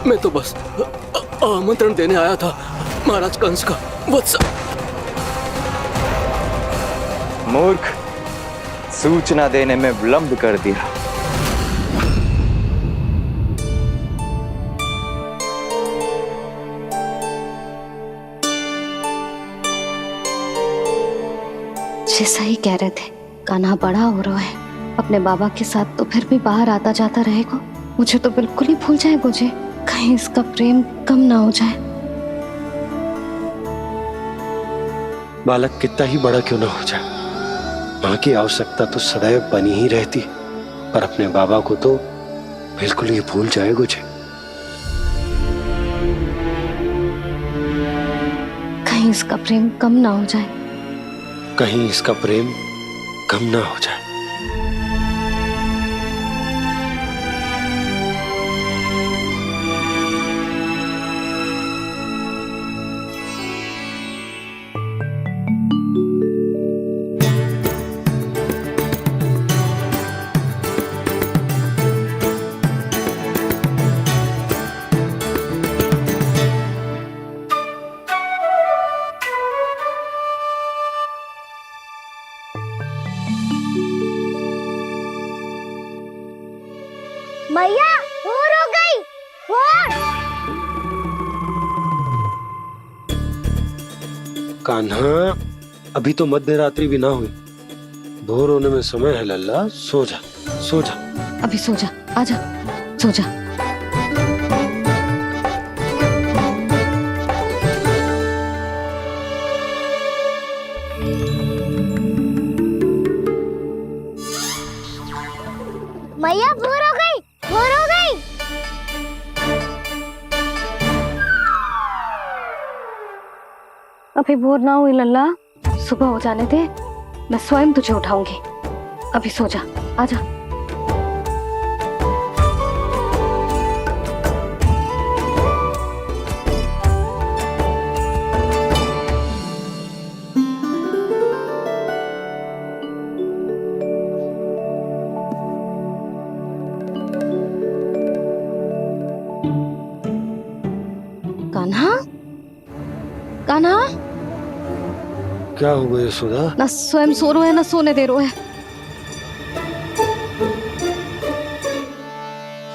मैं तो बस आमंत्रण देने आया था, महाराज कंस का वत्स। मूर्ख, सूचना देने में विलंब कर दिया। जैसा ही कह रहे थे, कान्हा बड़ा हो रहा है, अपने बाबा के साथ तो फिर भी बाहर आता जाता रहेगा। मुझे तो बिल्कुल ही भूल जाए मुझे, कहीं इसका प्रेम कम ना हो जाए। बालक कितना ही बड़ा क्यों ना हो जाए, माँ की आवश्यकता तो सदैव बनी ही रहती, पर अपने बाबा को तो बिल्कुल ही भूल जाए मुझे। कहीं इसका प्रेम कम ना हो जाए, कहीं इसका प्रेम कम ना हो जाए। मैया भोर हो गई, भोर। कान्हा, अभी तो मध्य रात्रि भी ना हुई, भोर होने में समय है लल्ला। सो जा, सो जा। अभी सो जा, आजा, सो जा। मैया भोर हो गई, भोर हो गई। अभी भोर ना हुई लल्ला, सुबह हो जाने दे, मैं स्वयं तुझे उठाऊंगी। अभी सो जा, आजा। कान्हा, कान्हा, क्या हो गया सुधा? ना स्वयं सो रो है ना सोने दे रो है।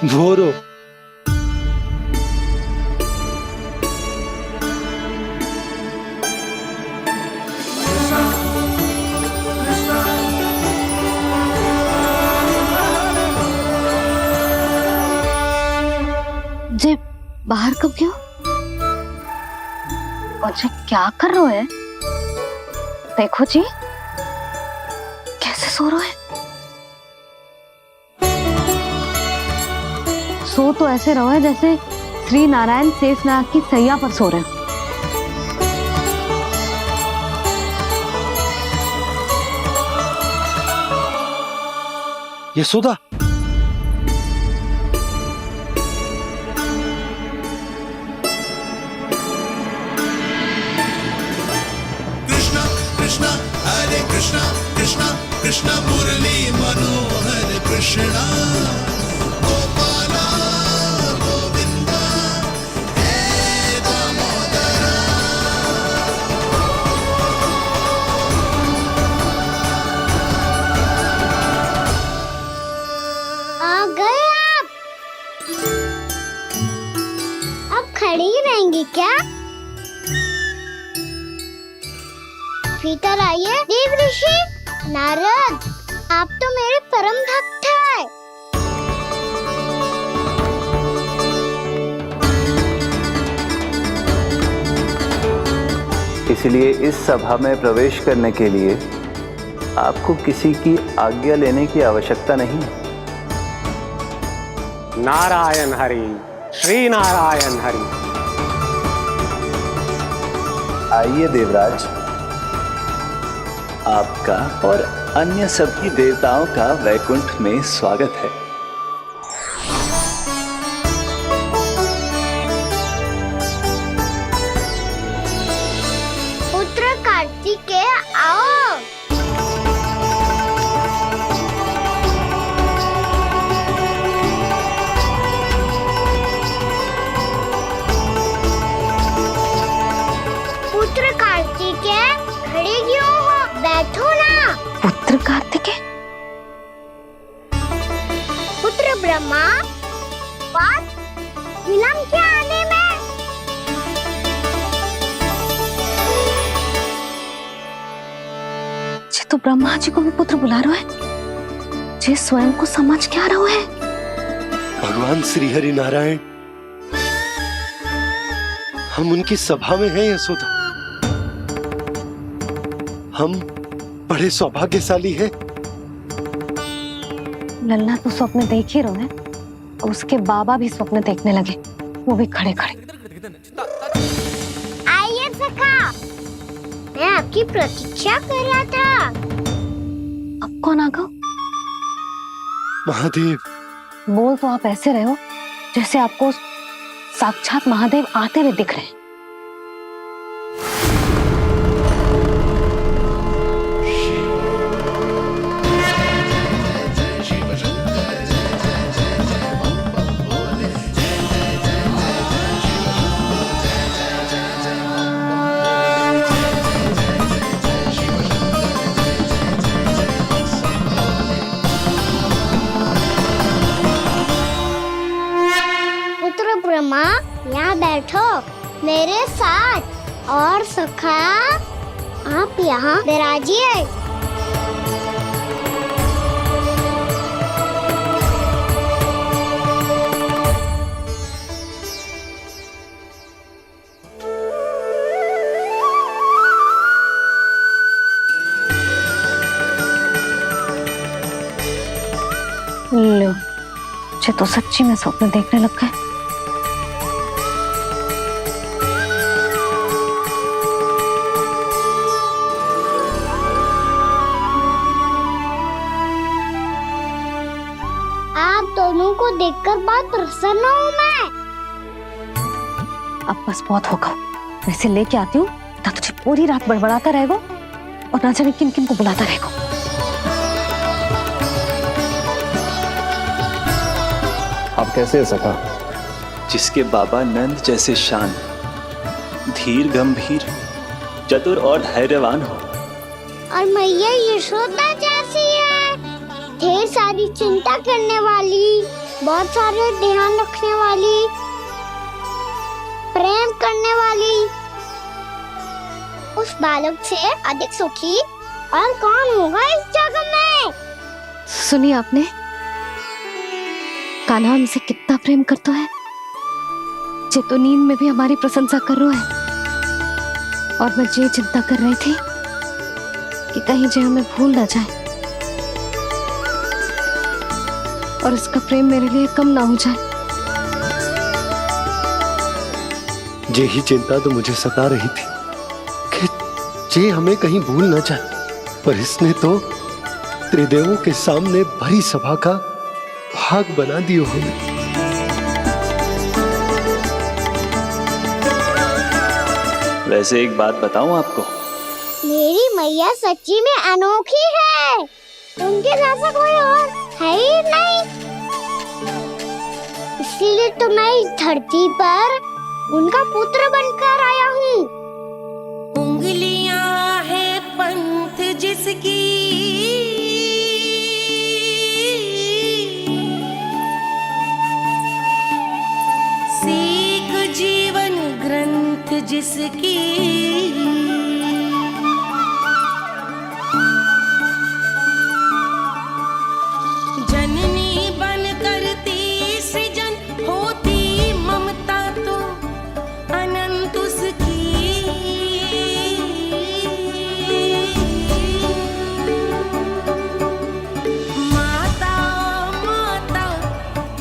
भोर हो। जे बाहर कब गयो? और जे क्या कर रहे है? देखो जी, कैसे सो रहे है। सो तो ऐसे रहो है जैसे श्री नारायण शेषनाग की सैया पर सो रहे हैं। यशोदा, कृष्णा कृष्णा हरे कृष्णा कृष्णा कृष्णा मुरली मनोहर कृष्णा गोपाला गोविंदा हे दामोदरा। आ गए आप। अब खड़ी रहेंगी क्या? भीतर आइए देव ऋषि। नारद, आप तो मेरे परम भक्त हैं। इसलिए इस सभा में प्रवेश करने के लिए आपको किसी की आज्ञा लेने की आवश्यकता नहीं। नारायण हरि, श्री नारायण हरि। आइए देवराज, आपका और अन्य सभी देवताओं का वैकुंठ में स्वागत है। पुत्र कार्तिकेय आओ। ब्रह्मा, बात विलंब क्या आने में? ये तो ब्रह्मा जी को भी पुत्र बुला रहा है। ये स्वयं को समझ क्या रहा है? भगवान श्री हरि नारायण, हम उनकी सभा में हैं यशोदा। हम बड़े सौभाग्यशाली हैं। लल्ला तो स्वप्न देख ही रहे हैं और उसके बाबा भी स्वप्न देखने लगे, वो भी खड़े खड़े। आइए सखा, मैं आपकी प्रतीक्षा कर रहा था। अब कौन आ गया? महादेव। बोल तो आप ऐसे रहे हो जैसे आपको साक्षात महादेव आते हुए दिख रहे हैं। पुत्र ब्रह्मा, यहाँ बैठो मेरे साथ। और सखा, आप यहाँ विराजिए। लो, ये तो सच्ची में स्वप्न देखने लग गए। आप दोनों को देखकर बहुत प्रसन्न हूँ मैं। अब बस बहुत होगा, वैसे लेके आती हूँ ना, तुझे पूरी रात बड़बड़ाता रहेगा और ना जाने किन किन को बुलाता रहेगा। आप कैसे है सखा? जिसके बाबा नंद जैसे शान, धीर गंभीर, चतुर और धैर्यवान हो, और मैया यशोदा जैसी है, ढेर सारी चिंता करने वाली, बहुत सारे ध्यान रखने वाली, प्रेम करने वाली। उस बालक से अधिक सुखी और कौन होगा इस जग में? सुनिए आपने, कान्हा हमसे कितना प्रेम करता है। जे तो नींद में भी हमारी प्रशंसा कर रहा है, और मैं ये चिंता कर रही थी कि कहीं जे हमें भूल ना जाए और इसका प्रेम मेरे लिए कम ना हो जाए। यही चिंता तो मुझे सता रही थी कि जे हमें कहीं भूल ना जाए, पर इसने तो त्रिदेवों के सामने भरी सभा का भाग बना दियो हमें। वैसे एक बात बताऊं आपको, मेरी मैया सच्ची में अनोखी है। उनके जैसा कोई और है ही नहीं। इसीलिए तो मैं इस धरती पर उनका पुत्र बनकर आया हूँ। उंगलियां है पंथ जिसकी, सीख जीवन ग्रंथ जिसकी, जननी बन करती सृजन होती ममता तो अनंत उसकी। माता माता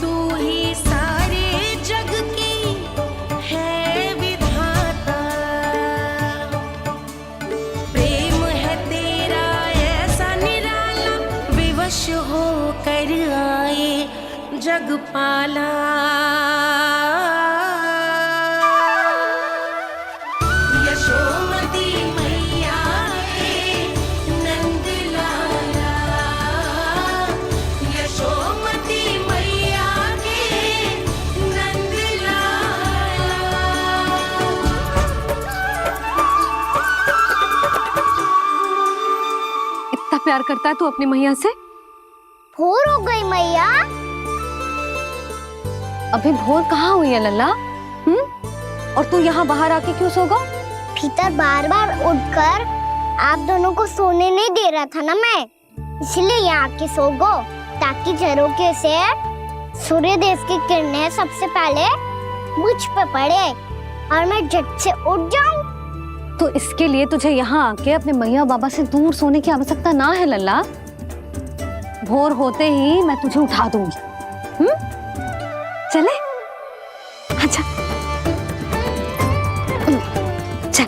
तू ही सारे जग की है विधाता। प्रेम है तेरा ऐसा निराला, विवश हो कर आए जग पाला। यशोमती मैया के नंद लाला, यशोमती मैया के नंद लाला। इतना प्यार करता है तू अपनी मैया से? भोर हो गई मैया, अभी भोर कहाँ हुई है लल्ला? और तू यहाँ बाहर आके क्यों सो गो? भीतर बार बार उठकर आप दोनों को सोने नहीं दे रहा था ना मैं, इसलिए यहाँ आके सो गो, ताकि झरोखे से सूर्य देव की किरणें सबसे पहले मुझ पे पड़े और मैं झट से उठ जाऊं। तो इसके लिए तुझे यहाँ आके अपने मैया बाबा से दूर सोने की आवश्यकता ना है लल्ला। भोर होते ही मैं तुझे उठा दूंगी। चले? अच्छा चल।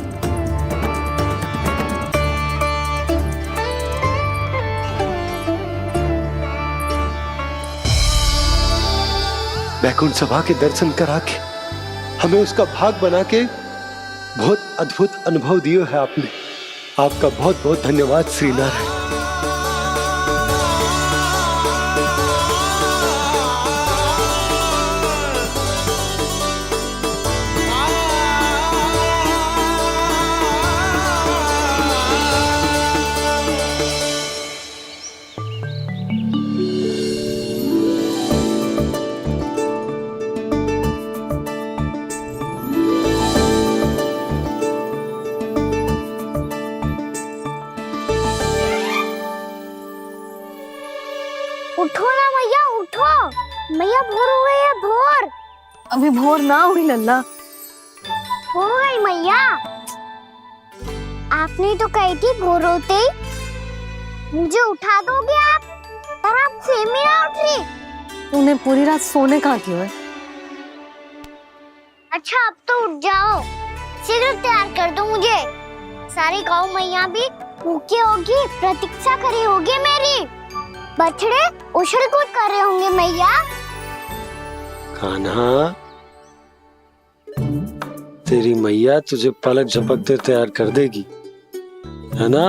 बैकुंठ सभा के दर्शन करा के हमें उसका भाग बना के बहुत अद्भुत अनुभव दिए है आपने। आपका बहुत बहुत धन्यवाद श्री नारायण। उठो ना मैया, उठो। मैया भोर हो गई है, भोर अभी भोर ना हुई लल्ला। हो गई मैया। आपने तो कही थी भोर होते ही मुझे उठा दोगे आप, पर आप फिर भी ना उठ रही। तूने पूरी रात सोने कहाँ की है? अच्छा अब तो उठ जाओ, शीघ्र तैयार कर दो मुझे। सारी गौ मैया भी भूखी होगी, प्रतीक्षा करी होगी मेरी। बछड़े उछल कूद कर रहे होंगे मैया। कान्हा, तेरी मैया तुझे पलक झपकते तैयार कर देगी, है ना?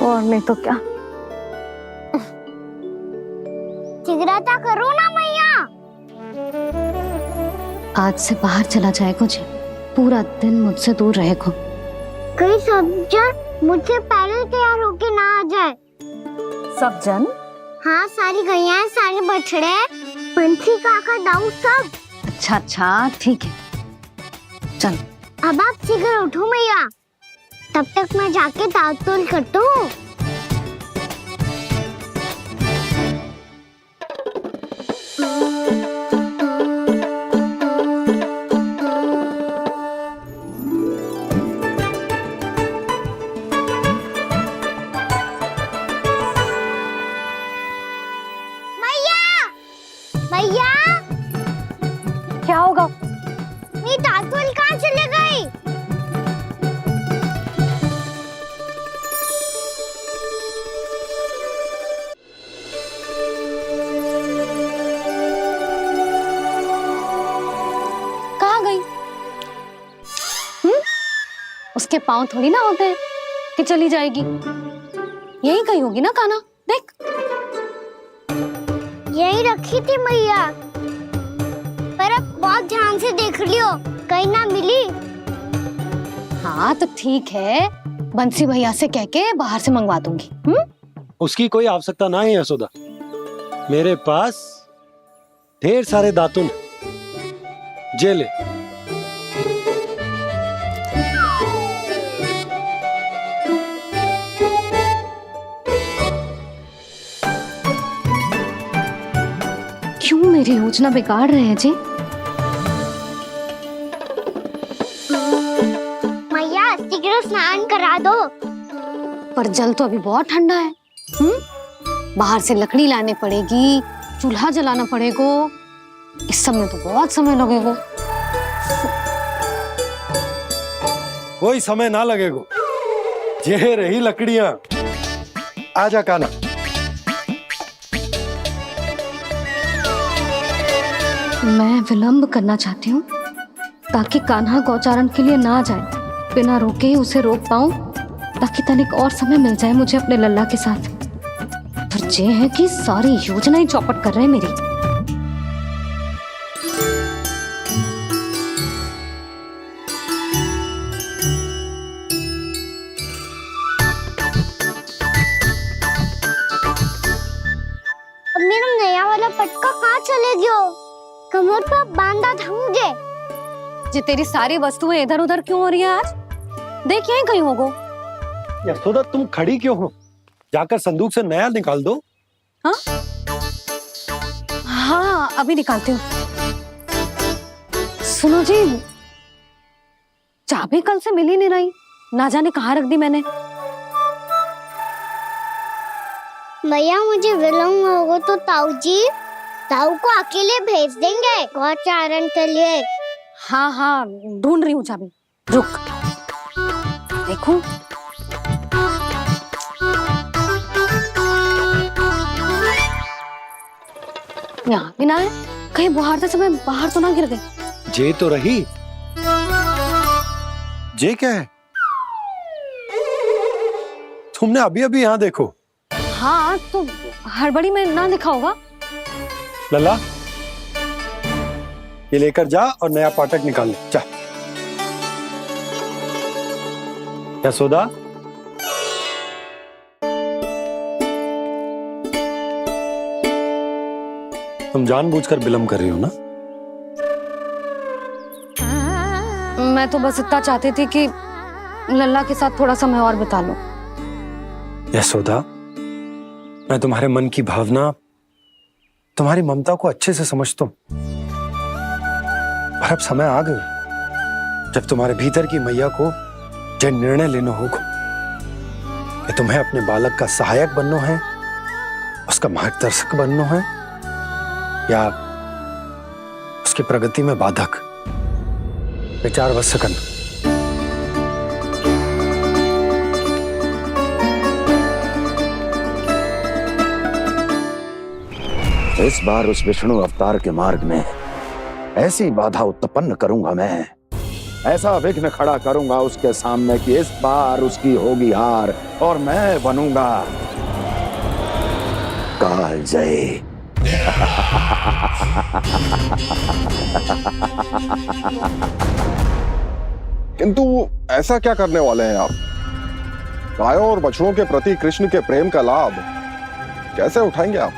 और नहीं तो क्या। शीघ्रता करो ना मैया। आज से बाहर चला जाएगा जी, पूरा दिन मुझसे दूर रहेगा। कहीं सज्जन मुझसे पहले तैयार होके ना आ जाए। सब जन? हाँ, सारी गैया, सारे बछड़े, पंछी, काका, दाऊ सब। अच्छा अच्छा ठीक है, चल। अब आप शीघ्र उठो मैया, तब तक मैं जाके ताल-तोल करता हूँ। मैया, क्या होगा? मेरी ताल-तोल कहाँ चले गई? कहाँ गई? उसके पाँव थोड़ी ना होते हैं कि चली जाएगी। यही कहीं होगी ना कान्हा, देख। यही रखी थी मैया, पर अब बहुत ध्यान से देख लियो, कहीं ना मिली। हाँ तो ठीक है, बंसी भैया से कह के बाहर से मंगवा दूंगी। उसकी कोई आवश्यकता ना है यशोदा, मेरे पास ढेर सारे दातुन जे ले। क्यों मेरी योजना बिगाड़ रहे हैं जी? मैया शीघ्र स्नान करा दो। पर जल तो अभी बहुत ठंडा है। बाहर से लकड़ी लानी पड़ेगी, चूल्हा जलाना पड़ेगा, इस सब में तो बहुत समय लगेगा। कोई समय ना लगेगा, ये रही लकड़ियां। आजा कान्हा। मैं विलंब करना चाहती हूँ ताकि कान्हा गौचारण के लिए ना जाए, बिना रोके ही उसे रोक पाऊं, ताकि तनिक और समय मिल जाए मुझे अपने लल्ला के साथ। पर ये है कि सारी योजना ही चौपट कर रहे हैं मेरी। अब मेरा नया वाला पटका कहाँ चले गयो? कमर पर बांधा था मुझे। जी तेरी सारी वस्तुएं इधर उधर क्यों हो रही है आज? देख यहीं कहीं होगो। यशोदा तुम खड़ी क्यों हो? जाकर संदूक से नया निकाल दो। हाँ हाँ अभी निकालती हूँ। सुनो जी, चाबी कल से मिल ही नहीं रही, ना जाने कहाँ रख दी मैंने। भैया मुझे विलम्ब होगा तो ताऊ को अकेले भेज देंगे गौचारण के लिए। हाँ हाँ ढूंढ रही हूँ चाबी, रुक। देखो यहाँ भी ना है, कहीं बुहारते समय बाहर तो ना गिर गई। जे तो रही। जे क्या है? तुमने अभी अभी यहाँ देखो। हाँ तो हड़बड़ी में ना लिखा होगा। लल्ला ये लेकर जा और नया पाठक निकाल ले जा। यशोदा तुम जानबूझकर विलम्ब कर रही हो ना? मैं तो बस इतना चाहती थी कि लल्ला के साथ थोड़ा समय और बिता लो। यशोदा मैं तुम्हारे मन की भावना, तुम्हारी ममता को अच्छे से समझता हूं, पर अब समय आ गया जब तुम्हारे भीतर की मैया को जो निर्णय लेना होगा कि तुम्हें अपने बालक का सहायक बनना है, उसका मार्गदर्शक बनना है, या उसकी प्रगति में बाधक। विचार अवश्य करना। इस बार उस विष्णु अवतार के मार्ग में ऐसी बाधा उत्पन्न करूंगा मैं, ऐसा विघ्न खड़ा करूंगा उसके सामने कि इस बार उसकी होगी हार और मैं बनूंगा कालजयी। किंतु ऐसा क्या करने वाले हैं आप? गायों और बछड़ों के प्रति कृष्ण के प्रेम का लाभ कैसे उठाएंगे आप?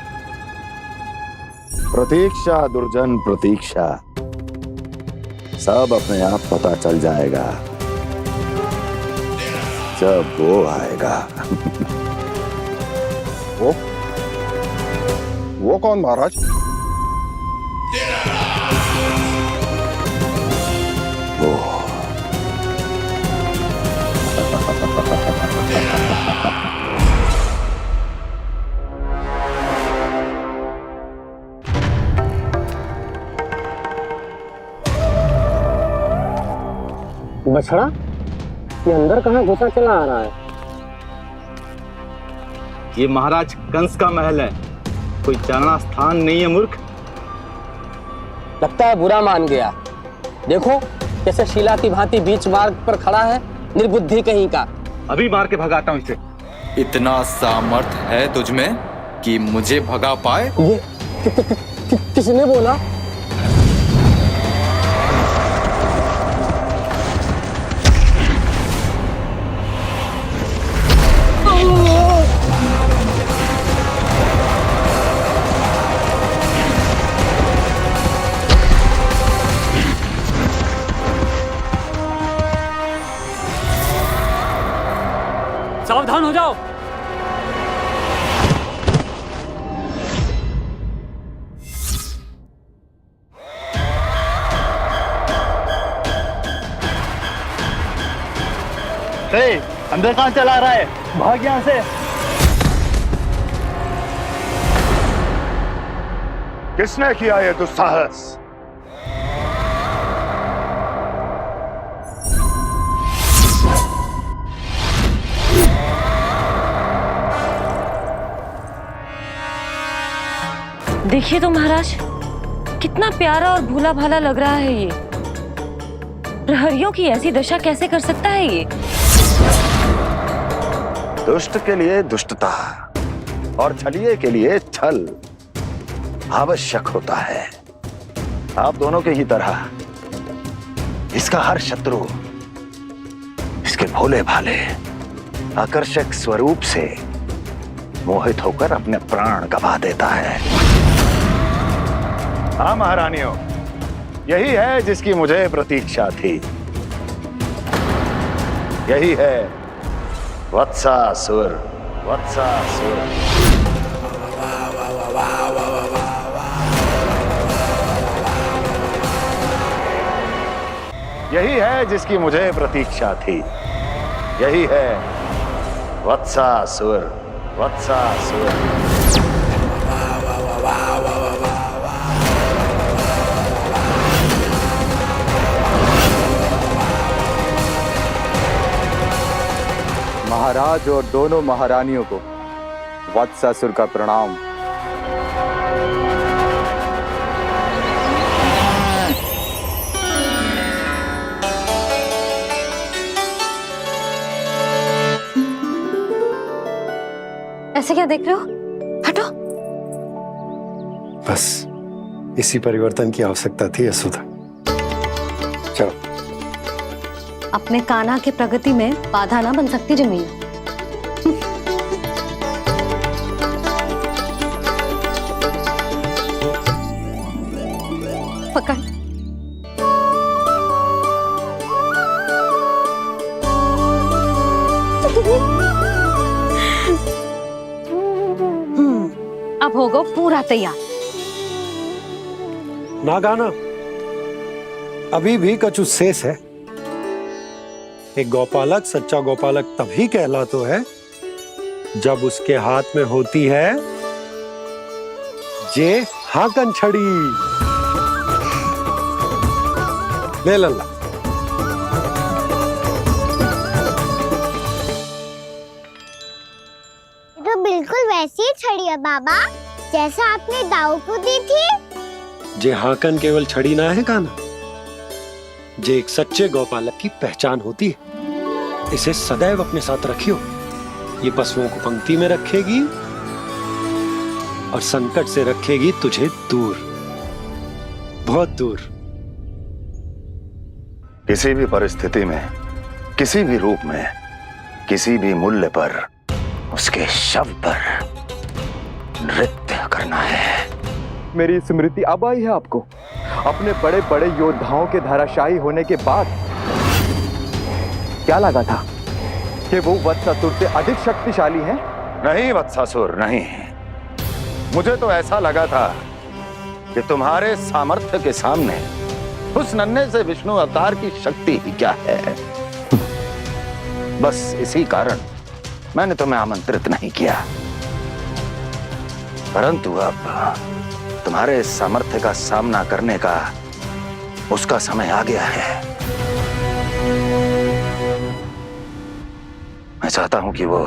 प्रतीक्षा दुर्जन प्रतीक्षा, सब अपने आप पता चल जाएगा जब वो आएगा। वो कौन महाराज? वो बछड़ा ये अंदर कहाँ घुसा चला आ रहा है? ये महाराज कंस का महल है, कोई जाना स्थान नहीं है मूर्ख। लगता है बुरा मान गया। देखो कैसे शीला की भांति बीच मार्ग पर खड़ा है, निर्बुद्धि कहीं का। अभी मार के भगाता हूँ इसे। इतना सामर्थ है तुझमें कि मुझे भगा पाए? ये किसने बोला? सावधान हो जाओ। अंदर कहाँ चला रहा है? भाग यहाँ से। किसने किया ये दुस्साहस? देखिए तो महाराज, कितना प्यारा और भोला भाला लग रहा है ये। प्रहरियों की ऐसी दशा कैसे कर सकता है ये? दुष्ट के लिए दुष्टता और छलिए के लिए छल आवश्यक होता है। आप दोनों के ही तरह इसका हर शत्रु इसके भोले भाले आकर्षक स्वरूप से मोहित होकर अपने प्राण गंवा देता है। हाँ महारानियों, यही है जिसकी मुझे प्रतीक्षा थी। यही है वत्सासुर। वत्सासुर। यही है जिसकी मुझे प्रतीक्षा थी। यही है वत्सासुर। वत्सासुर। महाराज और दोनों महारानियों को वत्सासुर का प्रणाम। ऐसे क्या देख रहे हो? हटो। बस इसी परिवर्तन की आवश्यकता थी यशोदा। चलो। अपने कान्हा की प्रगति में बाधा ना बन सकती जमीन। पकड़। अब होगा पूरा तैयार। ना गाना, अभी भी कछु शेष है। एक गौपालक सच्चा गौपालक तभी कहलाता है जब उसके हाथ में होती है जे हाकन छड़ी। ले लल्ला। तो बिल्कुल वैसी ही छड़ी है बाबा, जैसा आपने दाऊ को दी थी। जे हाकन केवल छड़ी ना है कान्हा, जे एक सच्चे गौपालक की पहचान होती है। इसे सदैव अपने साथ रखियो। ये पशुओं को पंक्ति में रखेगी और संकट से रखेगी तुझे दूर, बहुत दूर। किसी भी परिस्थिति में, किसी भी रूप में, किसी भी मूल्य पर उसके शव पर नृत्य करना है। मेरी स्मृति अब आई है आपको? अपने बड़े बड़े योद्धाओं के धराशायी होने के बाद क्या लगा था कि वो वत्सासुर से अधिक शक्तिशाली हैं? नहीं वत्सासुर, नहीं। मुझे तो ऐसा लगा था कि तुम्हारे सामर्थ्य के सामने उस नन्हे से विष्णु अवतार की शक्ति ही क्या है। बस इसी कारण मैंने तुम्हें आमंत्रित नहीं किया। परंतु अब तुम्हारे सामर्थ्य का सामना करने का उसका समय आ गया है। मैं चाहता हूं कि वो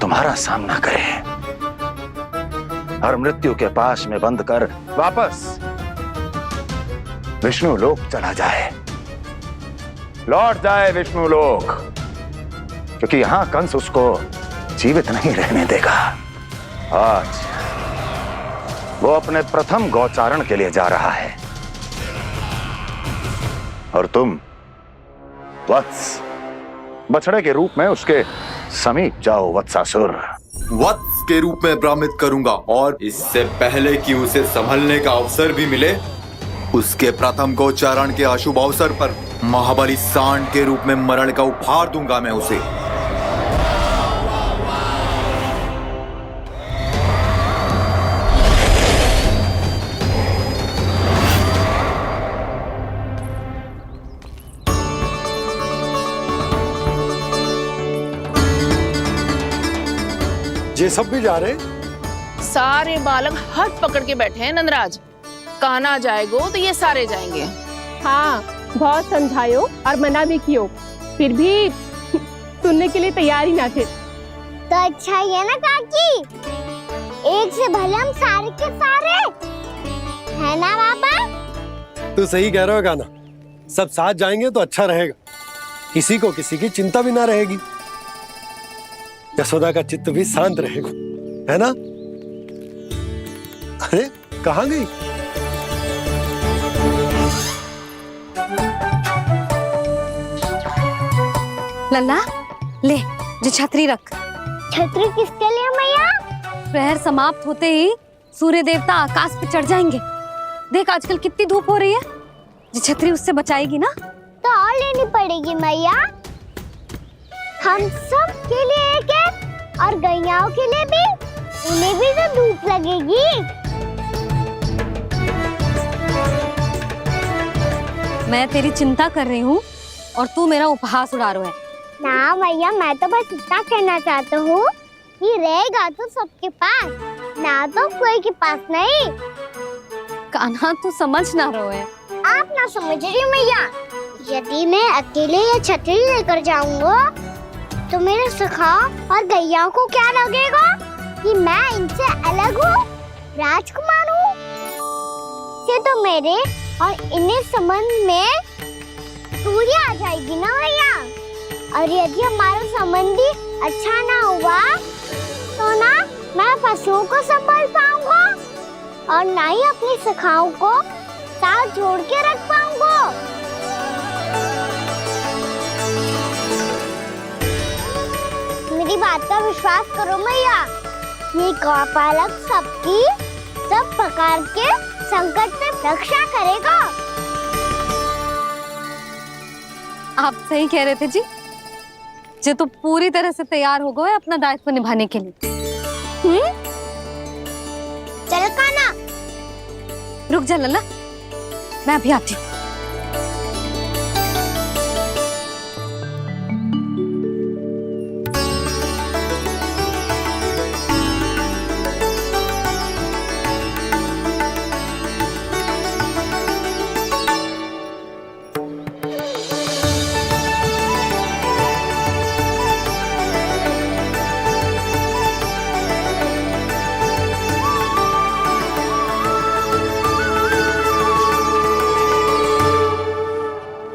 तुम्हारा सामना करे और मृत्यु के पाश में बंद कर वापस विष्णु लोक चला जाए, लौट जाए विष्णु लोक, क्योंकि यहां कंस उसको जीवित नहीं रहने देगा। आज वो अपने प्रथम गौचारण के लिए जा रहा है और तुम वत्स बछड़े के रूप में उसके समीप जाओ वत्सासुर। वत्स के रूप में भ्रमित करूंगा और इससे पहले कि उसे संभलने का अवसर भी मिले, उसके प्रथम गोचारण के अशुभ अवसर पर महाबली सांड के रूप में मरण का उपहार दूंगा मैं उसे। ये सब भी जा रहे? सारे बालक हाथ पकड़ के बैठे हैं नंदराज। कान्हा जाएगो तो ये सारे जाएंगे। हाँ, बहुत समझायो और मना भी कियो, फिर भी सुनने के लिए तैयार ही ना थे। तो अच्छा ही है ना काकी, एक से भले हम सारे के सारे, है ना बाबा? तू सही कह रहा हो गाना, सब साथ जाएंगे तो अच्छा रहेगा, किसी को किसी की चिंता भी ना रहेगी, यशोदा का चित्त भी शांत रहेगा, है ना? अरे कहाँ गई? लल्ला ले, जो छतरी रख। छतरी किसके लिए मैया? प्रहर समाप्त होते ही सूर्य देवता आकाश पे चढ़ जाएंगे। देख आजकल कितनी धूप हो रही है, ये छतरी उससे बचाएगी ना। तो और लेनी पड़ेगी मैया, हम सब के लिए एक है और गैयाओं के लिए भी, उन्हें भी तो धूप लगेगी। मैं तेरी चिंता कर रही हूँ और तू मेरा उपहास उड़ा रहा है। ना मैया, मैं तो बस इतना कहना चाहता हूँ कि रहेगा तो सबके पास, ना तो कोई के पास नहीं। कान्हा तू समझ ना रहो है। आप ना समझ रही मैया, यदि मैं अकेले ये छतरी लेकर जाऊंगा तो मेरे सखा और गैयाओं को क्या लगेगा कि मैं इनसे अलग हूँ, राजकुमार हूँ। ये तो मेरे और इन्हें संबंध में दूरी आ जाएगी ना भैया। और यदि हमारा संबंध ही अच्छा ना हुआ तो ना मैं पशुओं को संभाल पाऊंगा और ना ही अपनी सखाओं को साथ जोड़ के रख पाऊंगा। मेरी बात का विश्वास करो मैया, ये गौपालक सबकी सब प्रकार के संकट से रक्षा करेगा। आप सही कह रहे थे जी, जे तो पूरी तरह से तैयार हो गए अपना दायित्व निभाने के लिए। चल कान्हा, रुक जा लल्ला, मैं अभी आती हूँ।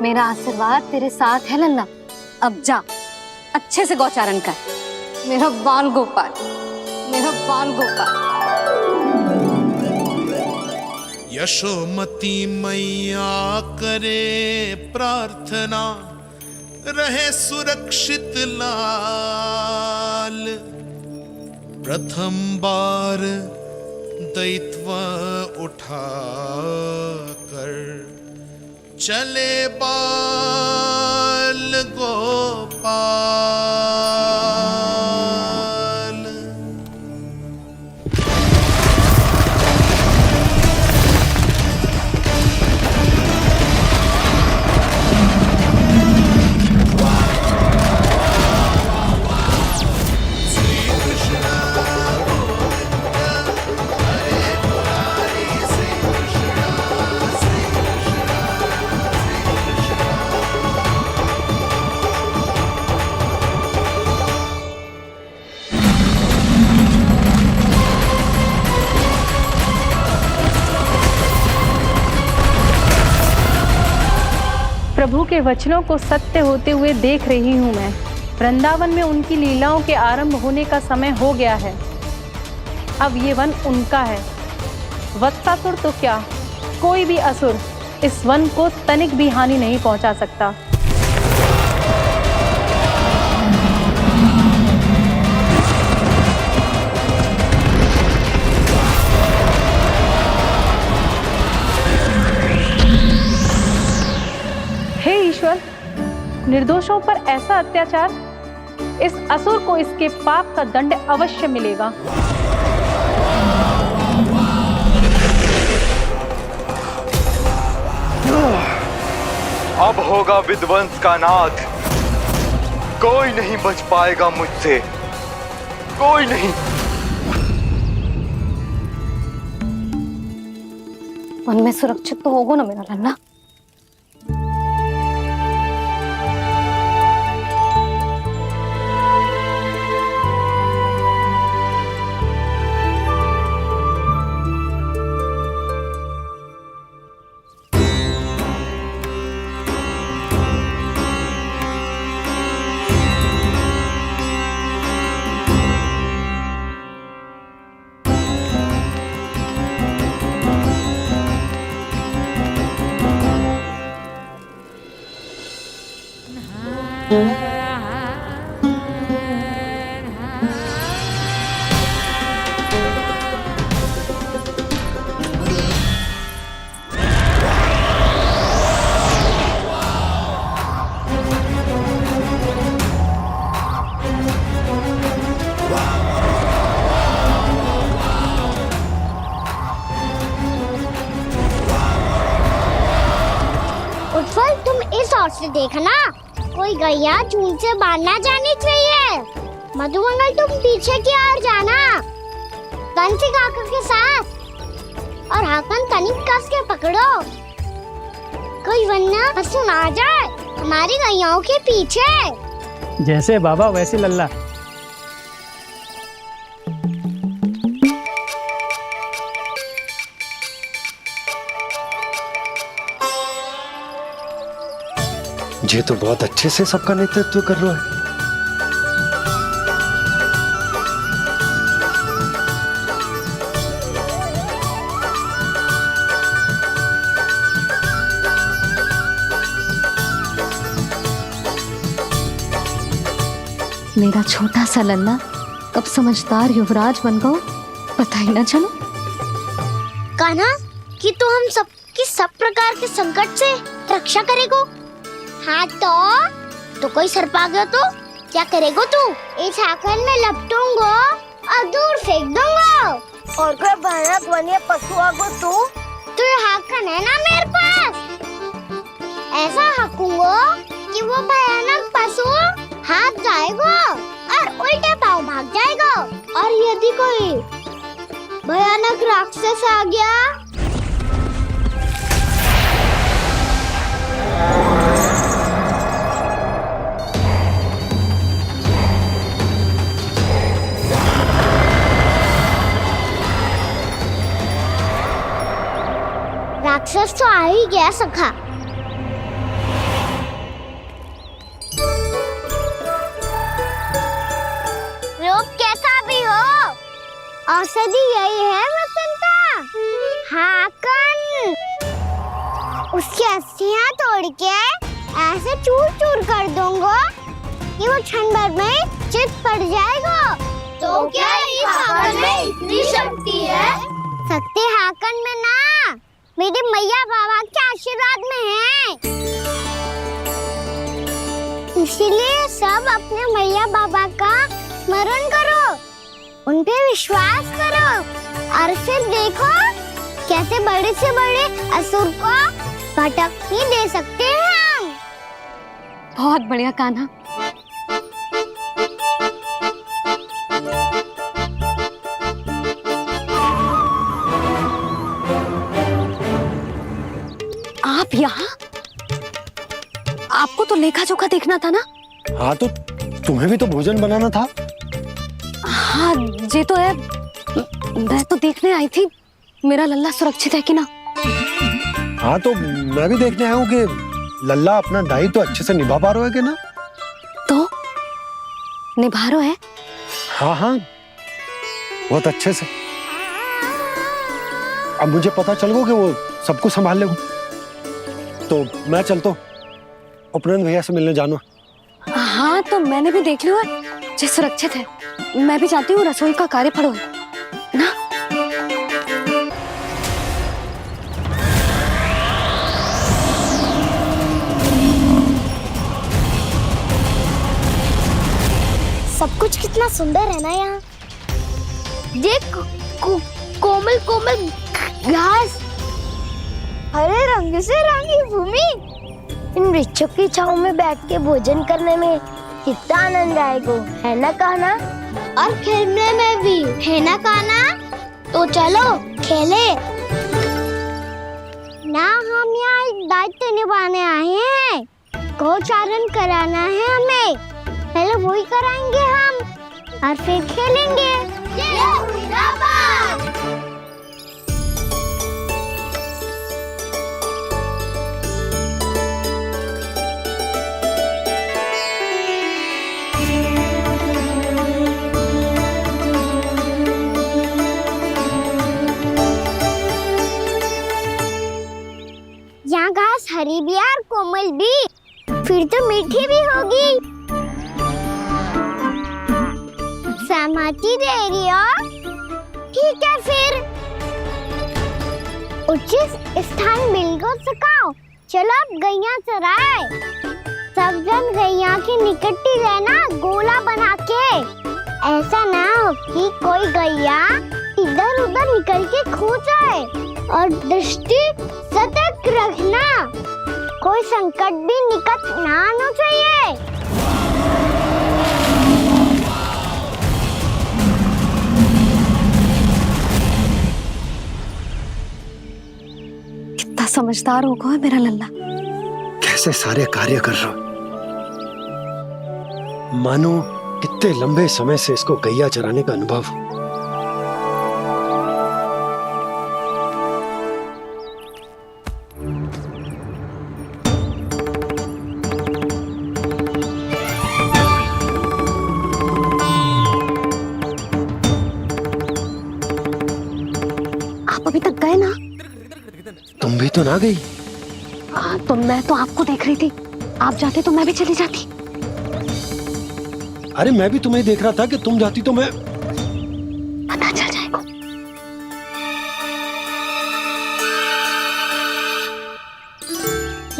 मेरा आशीर्वाद तेरे साथ है लल्ला। अब जा, अच्छे से गौचारण कर। मेरा बाल गोपाल, मेरा बाल गोपाल। यशोमती मैया करे प्रार्थना, रहे सुरक्षित लाल। प्रथम बार दैत्व उठा कर चले बाल गोपाल। प्रभु के वचनों को सत्य होते हुए देख रही हूँ मैं। वृंदावन में उनकी लीलाओं के आरंभ होने का समय हो गया है। अब ये वन उनका है। वत्सासुर तो क्या, कोई भी असुर इस वन को तनिक भी हानि नहीं पहुंचा सकता। हे ईश्वर, निर्दोषों पर ऐसा अत्याचार, इस असुर को इसके पाप का दंड अवश्य मिलेगा। अब होगा विध्वंस का नाद। कोई नहीं बच पाएगा मुझसे, कोई नहीं। वन में सुरक्षित तो होगा ना मेरा लल्ला। से देखना, कोई गैया चून से बांधना जानी चाहिए। मधुमंगल तुम पीछे की ओर जाना, कंसी काका के साथ, और हाकन तनिक कस के पकड़ो, कोई वरना पशु ना जाए हमारी गैयाओं के पीछे। जैसे बाबा वैसे लल्ला। ये तो बहुत अच्छे से सबका नेतृत्व कर रहा है। मेरा छोटा सा लल्ला कब समझदार युवराज बन गो पता ही ना चलो। कान्हा कि तू हम सबकी सब प्रकार के संकट से रक्षा करेगो। हाँ तो कोई सर्प आ गया तो क्या करेगो तू? इस हाकन में लपटूंगो और दूर फेंक दूंगा। और कोई भयानक वन्य पशु आगो तो ये हाकन है ना मेरे पास, ऐसा हाकूंगो कि वो भयानक पशु हाथ जाएगा और उल्टे पाँव भाग जाएगा। और यदि कोई भयानक राक्षस आ गया राक्षस तो आ ही गया सखा। रूप कैसा भी हो, औषधि यही है वसंता। हाकन उसकी अस्थियां तोड़ के ऐसे चूर चूर कर दूंगा कि वो क्षण भर में चित पड़ जाएगा। तो क्या इस हाकन में इतनी शक्ति है? शक्ति हाकन में ना, मेरे मैया बाबा के आशीर्वाद में है। इसीलिए सब अपने मैया बाबा का स्मरण करो, उन पे विश्वास करो और फिर देखो कैसे बड़े से बड़े असुर को भटकने दे सकते हैं हम। बहुत बढ़िया कान्हा। आप यहाँ? आपको तो लेखा जोखा देखना था ना? हाँ तो तुम्हें भी तो भोजन बनाना था। हाँ ये तो है, मैं तो देखने आई थी मेरा लल्ला सुरक्षित है कि ना। हाँ तो मैं भी देखने आया हूँ कि लल्ला अपना दायित्व तो अच्छे से निभा पा रहा है कि ना। तो निभा रहा है? हाँ हाँ बहुत अच्छे से। अब मुझे पता चल गया कि वो सबको संभाल लेगा, तो मैं चलता हूँ, उपनंद भैया से मिलने जाना। हाँ तो मैंने भी देख लिया जो सुरक्षित है। मैं भी चाहती हूँ रसोई का कार्य पड़ो ना। सब कुछ कितना सुंदर है ना यहाँ। देख कोमल कोमल घास, हरे रंग से रंगी भूमि, इन वृक्षों की छांव में बैठ के भोजन करने में कितना आनंद आएगा, है ना कान्हा? और खेलने में भी, है ना कान्हा? तो चलो खेले ना। हम यहाँ एक दायित्व निभाने आए हैं, गोचारण कराना है हमें। पहले वही कराएंगे हम और फिर खेलेंगे। यहाँ घास हरी भी और कोमल भी, फिर तो मीठी भी होगी। सहमति दे रही हो? ठीक है फिर उचित स्थान बिल्कुल सुखाओ। चलो अब गैया चराए। सब जन गैया के निकट ही रहना, गोला बना के। ऐसा ना हो कि कोई गैया इधर उधर निकल के खो जाए, और दृष्टि सतर्क रखना। कोई संकट भी निकट ना आना चाहिए। कितना समझदार होगा मेरा लल्ला। कैसे सारे कार्य कर रहा हूं, मानो कितने लंबे समय से इसको गैया चराने का अनुभव हो। आप अभी तक गए ना? तुम भी तो ना गई। तो मैं तो आपको देख रही थी, आप जाते तो मैं भी चली जाती। अरे मैं भी तुम्हें देख रहा था कि तुम जाती तो मैं। पता चल जाएगा।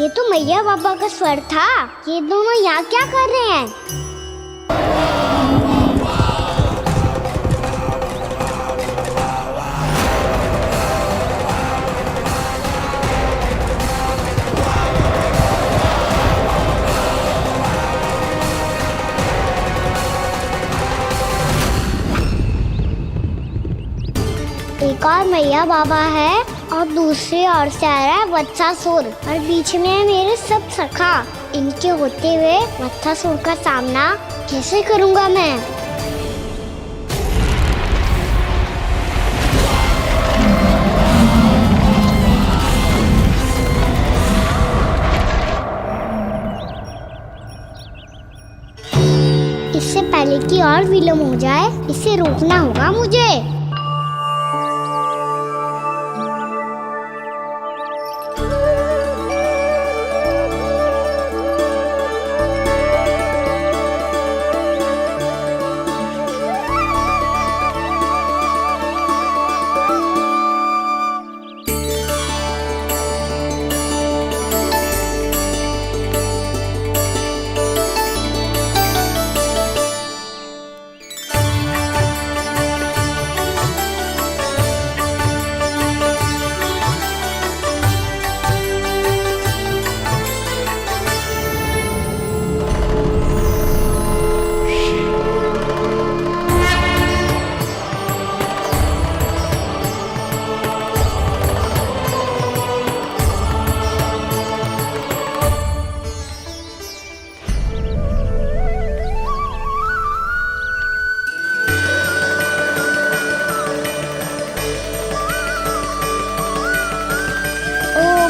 ये तो मैया बाबा का स्वर था। ये दोनों यहाँ क्या कर रहे हैं? एक और मैया बाबा है और दूसरी ओर से आ रहा है वत्सासुर और बीच में है मेरे सब सखा। इनके होते हुए वत्सासुर का सामना कैसे करूंगा मैं? इससे पहले कि और विलम्ब हो जाए, इसे रोकना होगा मुझे।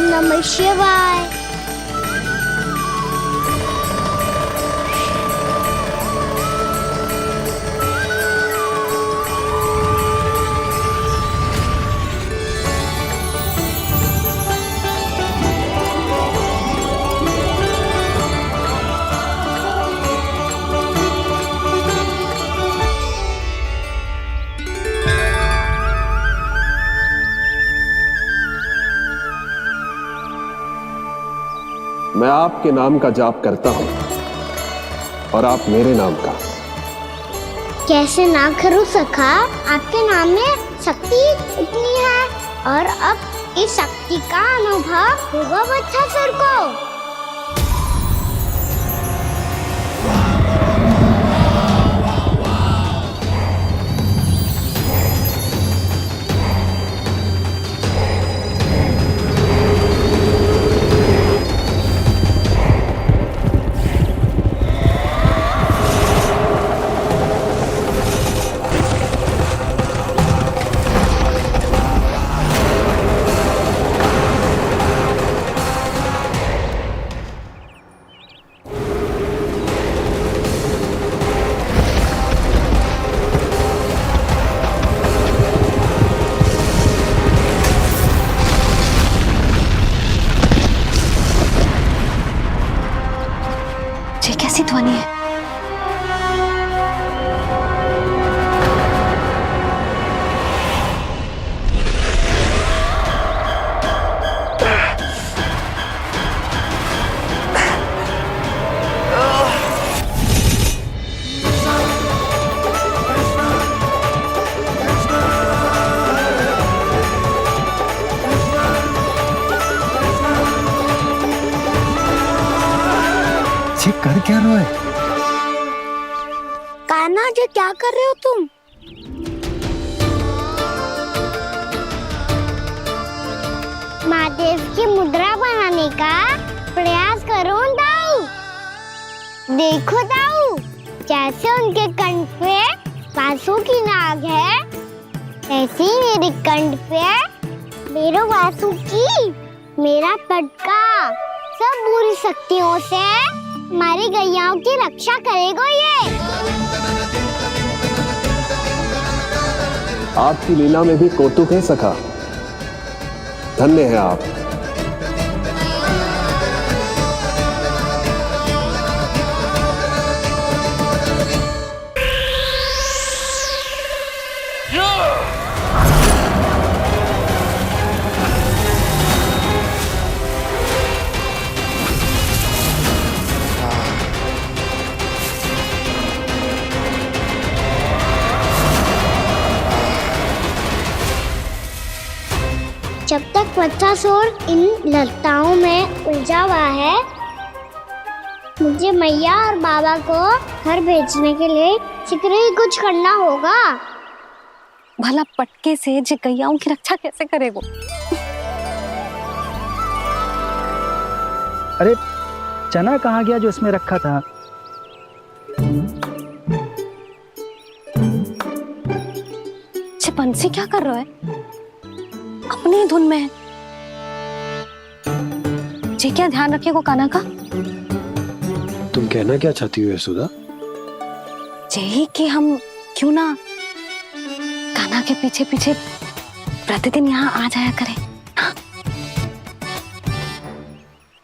नमः शिवाय। मैं आपके नाम का जाप करता हूं और आप मेरे नाम का। कैसे ना करूं सखा, आपके नाम में शक्ति इतनी है और अब इस शक्ति का अनुभव होगा वत्सासुर को। क्या रोए? कान्हा जी क्या कर रहे हो तुम? महादेव की मुद्रा बनाने का प्रयास करो दाऊ। देखो दाऊ, जैसे उनके कंठ पे वासु की नाग है, ऐसे ही मेरे कंठ पे मेरो वासु की मेरा पटका सब बुरी शक्तियों से हमारी गैयाओं की रक्षा करेगा ये। आपकी लीला में भी कौतुक है सखा, धन्य है आप। जब तक बच्चासुर इन लताओं में उलझा हुआ है, मुझे मैया और बाबा को घर भेजने के लिए शीघ्र ही कुछ करना होगा। भला पटके से जे गैयाओं की रक्षा कैसे करेगा? अरे चना कहाँ गया जो इसमें रखा था? बंसी क्या कर रहा है? अपनी धुन में है। जी क्या ध्यान रखिएगा कान्हा का। तुम कहना क्या चाहती हो यशोदा? यही कि हम क्यों ना कान्हा के पीछे पीछे प्रतिदिन यहाँ आ जाया करें। हाँ?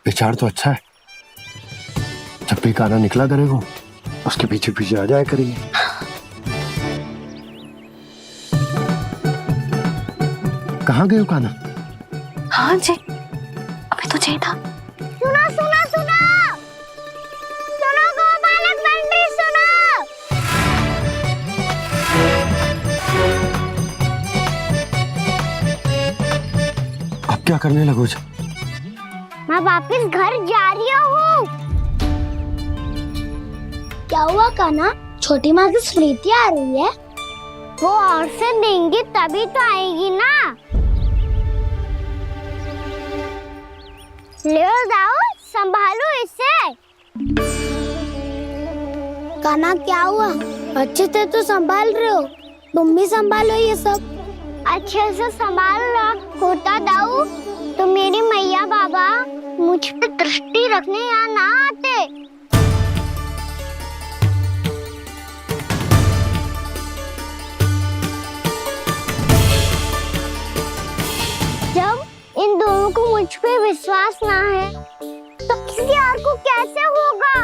विचार तो अच्छा है। जब भी कान्हा निकला करेगा उसके पीछे पीछे आ जाया करेंगे। कहाँ गए हो कान्हा? हाँ जी, अभी तो चाहिए था। सुनो सुनो सुनो सुनो गोपालक बंटी सुनो। अब क्या करने लगो? मैं वापस घर जा रही हूँ। क्या हुआ कान्हा? छोटी माँ की स्मृति आ रही है? वो और से देंगी तभी तो आएगी ना। ले जाओ, संभालो इसे। कान्हा क्या हुआ? अच्छे से तो संभाल रहे हो, तुम भी संभालो ये सब। अच्छे से संभाल रहा होता दाऊ तो मेरी मैया बाबा मुझ पे दृष्टि रखने यहाँ ना आते। जब इन दोनों को मुझ पे विश्वास ना है तो किसी और को कैसे होगा?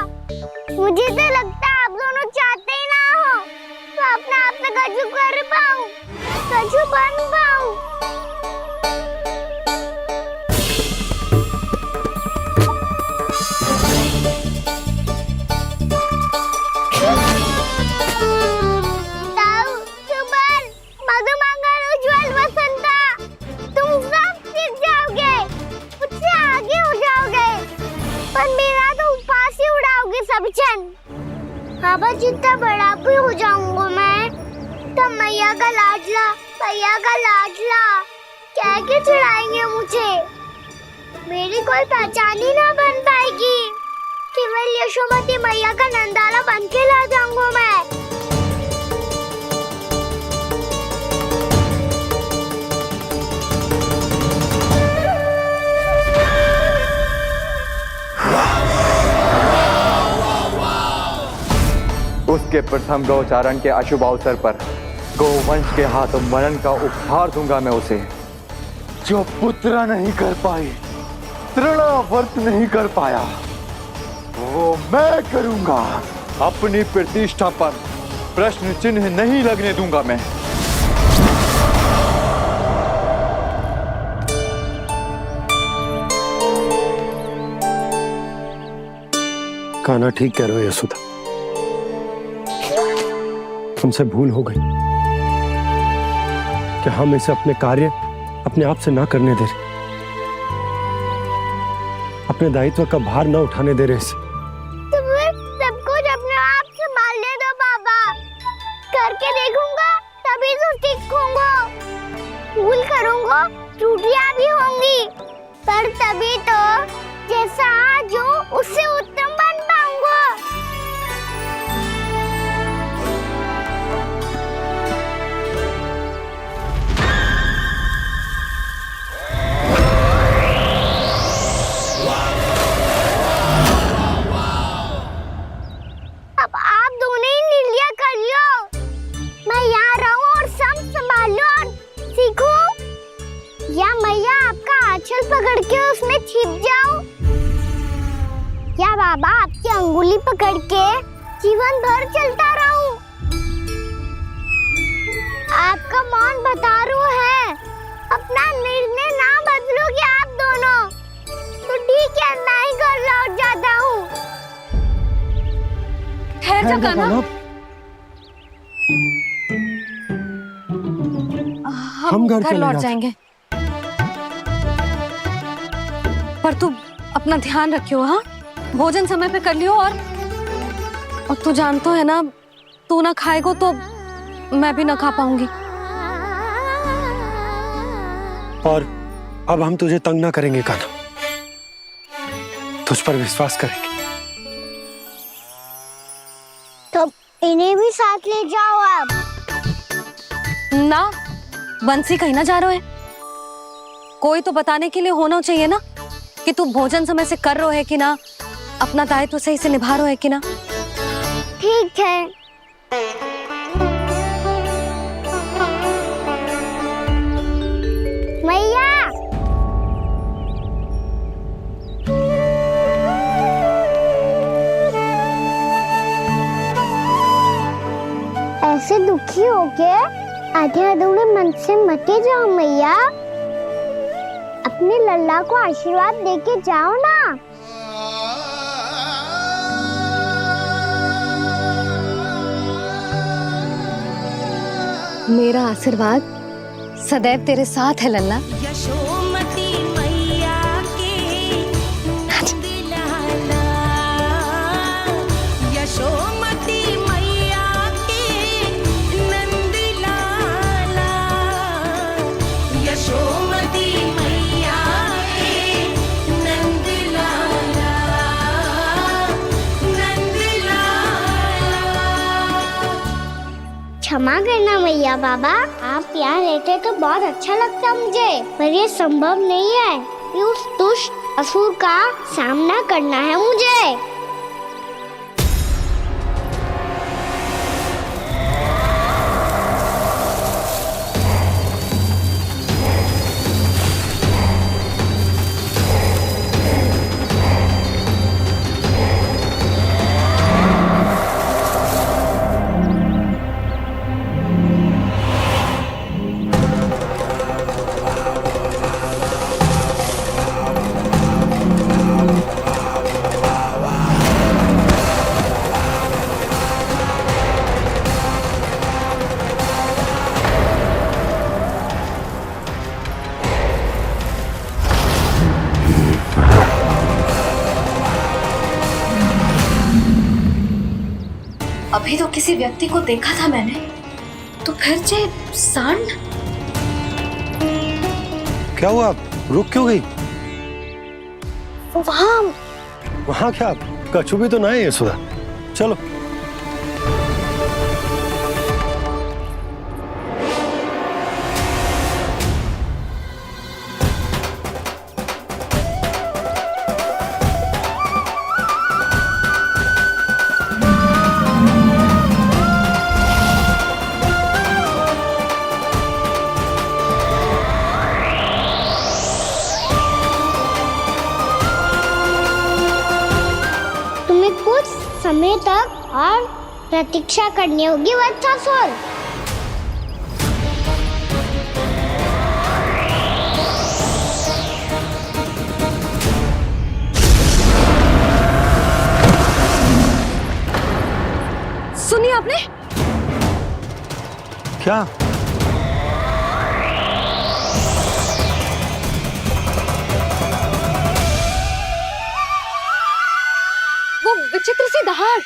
मुझे तो लगता है आप दोनों चाहते ही ना हो तो अपने आप से गजू कर पाऊं, गजू बन पाऊं। बाबा जितना बड़ा भी हो जाऊंगा मैं तो मैया का लाडला कह के चढ़ाएंगे मुझे। मेरी कोई पहचान ही ना बन पाएगी। केवल यशोमती मैया का नंदाला बन के ला जाऊंगा मैं। उसके प्रथम गौचारण के अशुभ अवसर पर गोवंश के हाथों मरण का उपहार दूंगा मैं उसे। जो पुत्र नहीं कर पाई, तृणावर्त नहीं कर पाया, वो मैं करूंगा। अपनी प्रतिष्ठा पर प्रश्न चिन्ह नहीं लगने दूंगा मैं। कान्हा ठीक कह रहे हो यशोदा, हमसे भूल हो गई कि हम इसे अपने कार्य अपने आप से ना करने दे रहे, अपने दायित्व का भार ना उठाने दे रहे इसे। भूल करूंगा, त्रुटियां भी होंगी, पर तभी तो जैसा आज हूँ उससे उत्तम बन पाऊंगा। अब आप दोनों ही निर्णय कर लो, मैं यहाँ रहूं और सब संभालूं और सीखूं, या मैया आपका आंचल पकड़ के उसमें छिप जाऊं, या बाबा आपकी अंगुली पकड़ के जीवन भर चलता रहूं। आपका मौन बता रहा है, अपना निर्णय ना बदलोगे आप दोनों तो ठीक है, मैं ही घर लौट जाता हूँ। ठहर जा कान्हा, हम घर लौट जाएंगे, पर तू अपना ध्यान रखियो। हाँ, भोजन समय पे कर लियो, और तू जानतो है ना, तू ना खाएगो तो मैं भी ना खा पाऊंगी। और अब हम तुझे तंग ना करेंगे कान्हा, तुझ पर विश्वास करेंगे। तो इन्हें भी साथ ले जाओ आप। ना, बंसी कहीं ना जा रहे है, कोई तो बताने के लिए होना चाहिए ना कि तू भोजन समय से कर रहे है कि ना, अपना दायित्व सही से निभा रहे है कि ना। ठीक है। मैया, ऐसे दुखी हो के आधे अधूरे मन से मत जाओ मैया, अपने लल्ला को आशीर्वाद देके जाओ ना। मेरा आशीर्वाद सदैव तेरे साथ है लल्ला। यशोमती मैया के नंद लाला, यशोमती मैया के नंद लाला, यशोमती मैया के नंद लाला, नंद लाला। क्षमा करना मैया बाबा, आप यहाँ रहते तो बहुत अच्छा लगता मुझे, पर ये संभव नहीं है कि उस दुष्ट असुर का सामना करना है मुझे। अभी तो किसी व्यक्ति को देखा था मैंने, तो फिर जे सांड। क्या हुआ, रुक क्यों गई? वहाँ क्या, कछु भी तो ना है यशोदा, चलो। कुछ समय तक और प्रतीक्षा करनी होगी वत्सासुर। सुनिए आपने क्या? वो विचित्र सी दहाड़।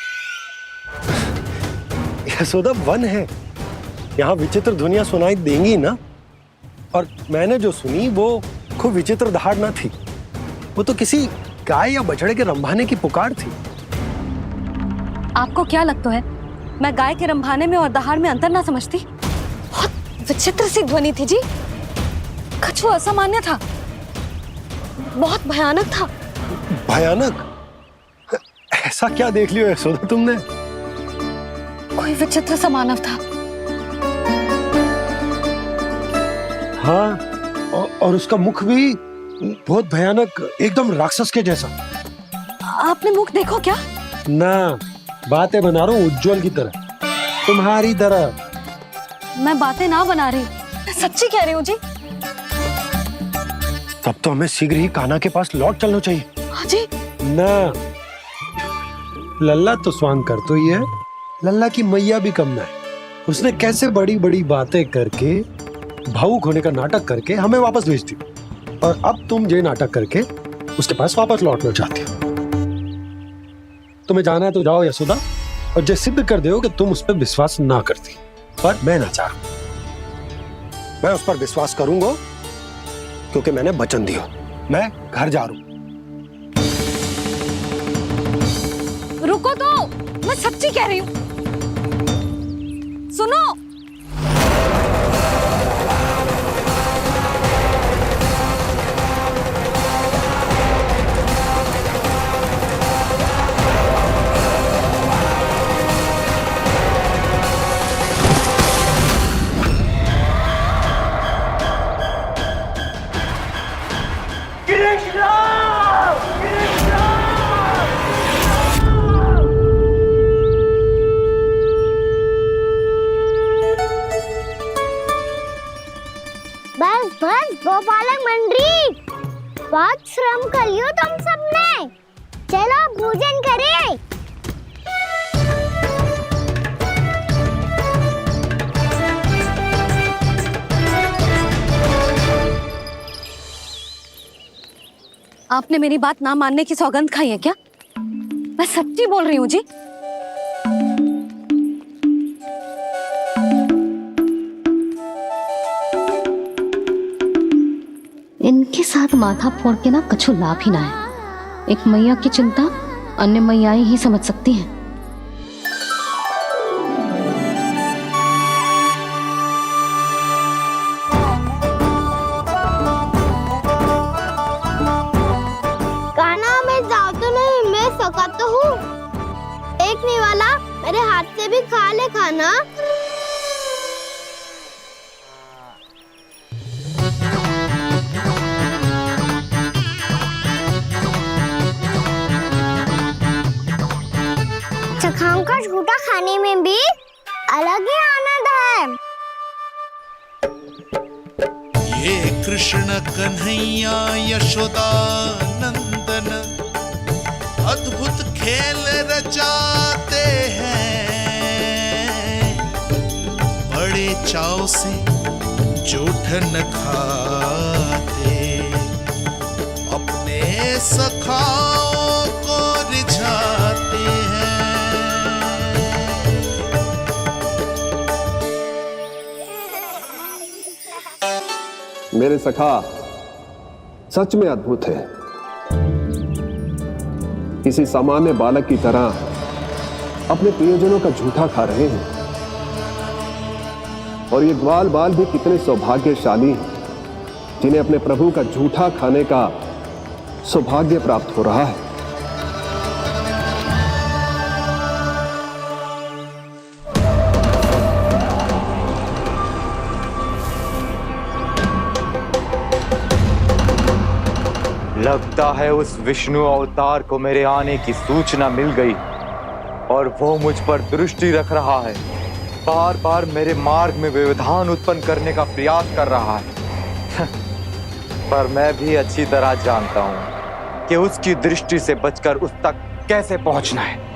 यशोदा वन है, यहाँ विचित्र ध्वनियां सुनाई देंगी ना। और मैंने जो सुनी वो खूब विचित्र दहाड़ न थी, वो तो किसी गाय या बछड़े के रंभाने की पुकार थी। आपको क्या लगता है मैं गाय के रंभाने में और दहाड़ में अंतर ना समझती? बहुत विचित्र सी ध्वनि थी जी। कछुआ असामान्य था, बहुत भयानक था। भयानक? ऐसा क्या देख लियो यशोदा तुमने? कोई विचित्र सा मानव था। हाँ, और उसका मुख भी बहुत भयानक, एकदम राक्षस के जैसा। आपने मुख देखो क्या? ना, बातें बना रहा हूँ उज्जवल की तरह, तुम्हारी तरह। मैं बातें ना बना रही, मैं सच्ची कह रही हूँ जी। तब तो हमें शीघ्र ही कान्हा के पास लौट चलना चाहिए। हाँ जी। ना, लल्ला तो स्वांग कर तो ही है, लल्ला की मैया भी कम ना है। उसने कैसे बड़ी बड़ी बातें करके, भावुक होने का नाटक करके हमें वापस भेज दी, और अब तुम ये नाटक करके उसके पास वापस लौटना चाहती हो। तुम्हें जाना है तो जाओ यशोदा, और जो सिद्ध कर दो कि तुम उस पर विश्वास ना करती, पर मैं ना चाह, मैं उस पर विश्वास करूंगा क्योंकि मैंने वचन दिया। मैं घर जा रहा हूं। रुको तो, मैं सच्ची कह रही हूँ। सुनो, बस बस गोपालक मंडली, बहुत श्रम कर लियो तुम सबने। चलो भोजन करें। आपने मेरी बात ना मानने की सौगंध खाई है क्या? मैं सच्ची बोल रही हूँ जी। इनके साथ माथा फोड़ के ना कछु लाभ ही ना है। एक मैया की चिंता अन्य मैयाएं ही समझ सकती हैं। कान्हा मैं जाऊँ तो नहीं, मैं सका तो हूँ। एक नहीं वाला मेरे हाथ से भी खा ले खाना। चखाओं का झूठा खाने में भी अलग ही आनंद है। ये कृष्ण कन्हैया यशोदा नंदन अद्भुत खेल रचाते हैं, बड़े चाव से जूठन खाते, अपने सखाओं को रिझाते हैं। मेरे सखा सच में अद्भुत है। किसी सामान्य बालक की तरह अपने प्रियजनों का झूठा खा रहे हैं, और ये ग्वाल बाल भी कितने सौभाग्यशाली हैं जिन्हें अपने प्रभु का झूठा खाने का सौभाग्य प्राप्त हो रहा है। लगता है उस विष्णु अवतार को मेरे आने की सूचना मिल गई और वो मुझ पर दृष्टि रख रहा है। बार बार मेरे मार्ग में व्यवधान उत्पन्न करने का प्रयास कर रहा है। पर मैं भी अच्छी तरह जानता हूं कि उसकी दृष्टि से बचकर उस तक कैसे पहुंचना है।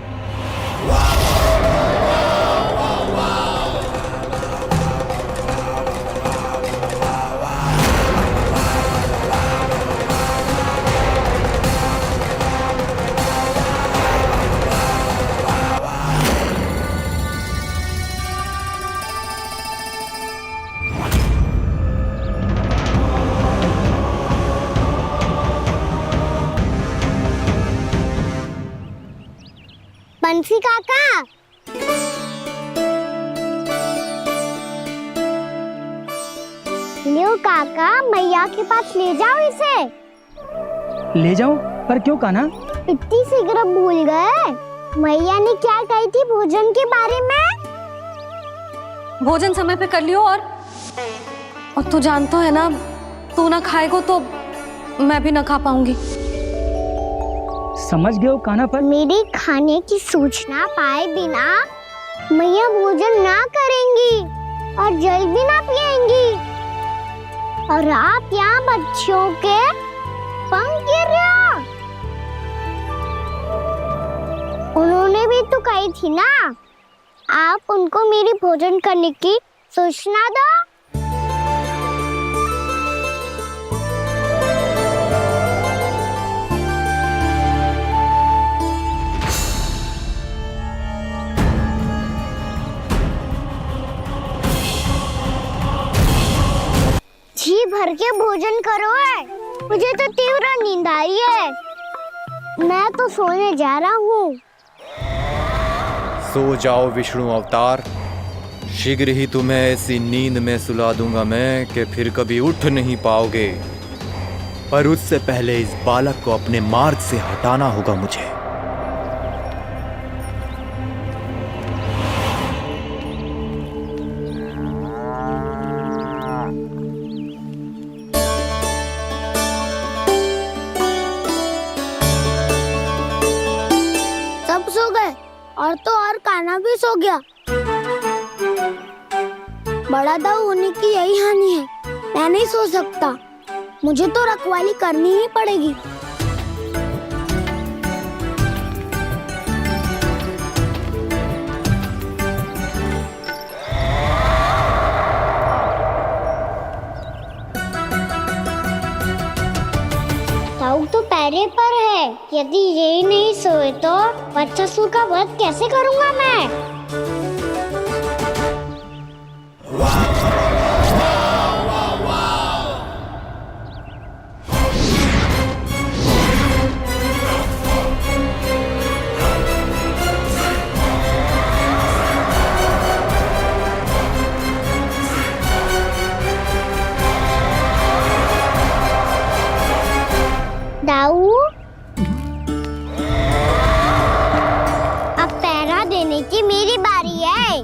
बंसी काका। लियो काका, मैया के पास ले जाओ इसे। ले जाऊं? पर क्यों कान्हा? इतनी शीघ्र भूल गए? मैया ने क्या कही थी भोजन के बारे में? भोजन समय पे कर लियो। और तू जानता है ना, तू ना खाएगो तो मैं भी ना खा पाऊंगी। समझ गए हो कान्हा? पर मेरे खाने की सूचना पाए बिना मैया भोजन ना करेंगी और जल भी ना पिएंगी। और आप यहाँ बच्चों के पंख गिर रहे हो। उन्होंने भी तो कही थी ना, आप उनको मेरी भोजन करने की सूचना दो। जी भर के भोजन करो है, मुझे तो तीव्र नींद आ रही है। मैं तो सोने जा रहा हूँ। सो जाओ विष्णु अवतार, शीघ्र ही तुम्हें ऐसी नींद में सुला दूंगा मैं कि फिर कभी उठ नहीं पाओगे। पर उससे पहले इस बालक को अपने मार्ग से हटाना होगा मुझे। सब सो गए और तो और कान्हा भी सो गया। बड़ा दाऊ होने की यही हानि है। मैं नहीं सो सकता, मुझे तो रखवाली करनी ही पड़ेगी। दाऊ तो पैरे पर है। यदि यही नहीं सोए तो बच्चासुर का वध कैसे करूंगा मैं? दाऊ, अब पहरा देने की मेरी बारी है।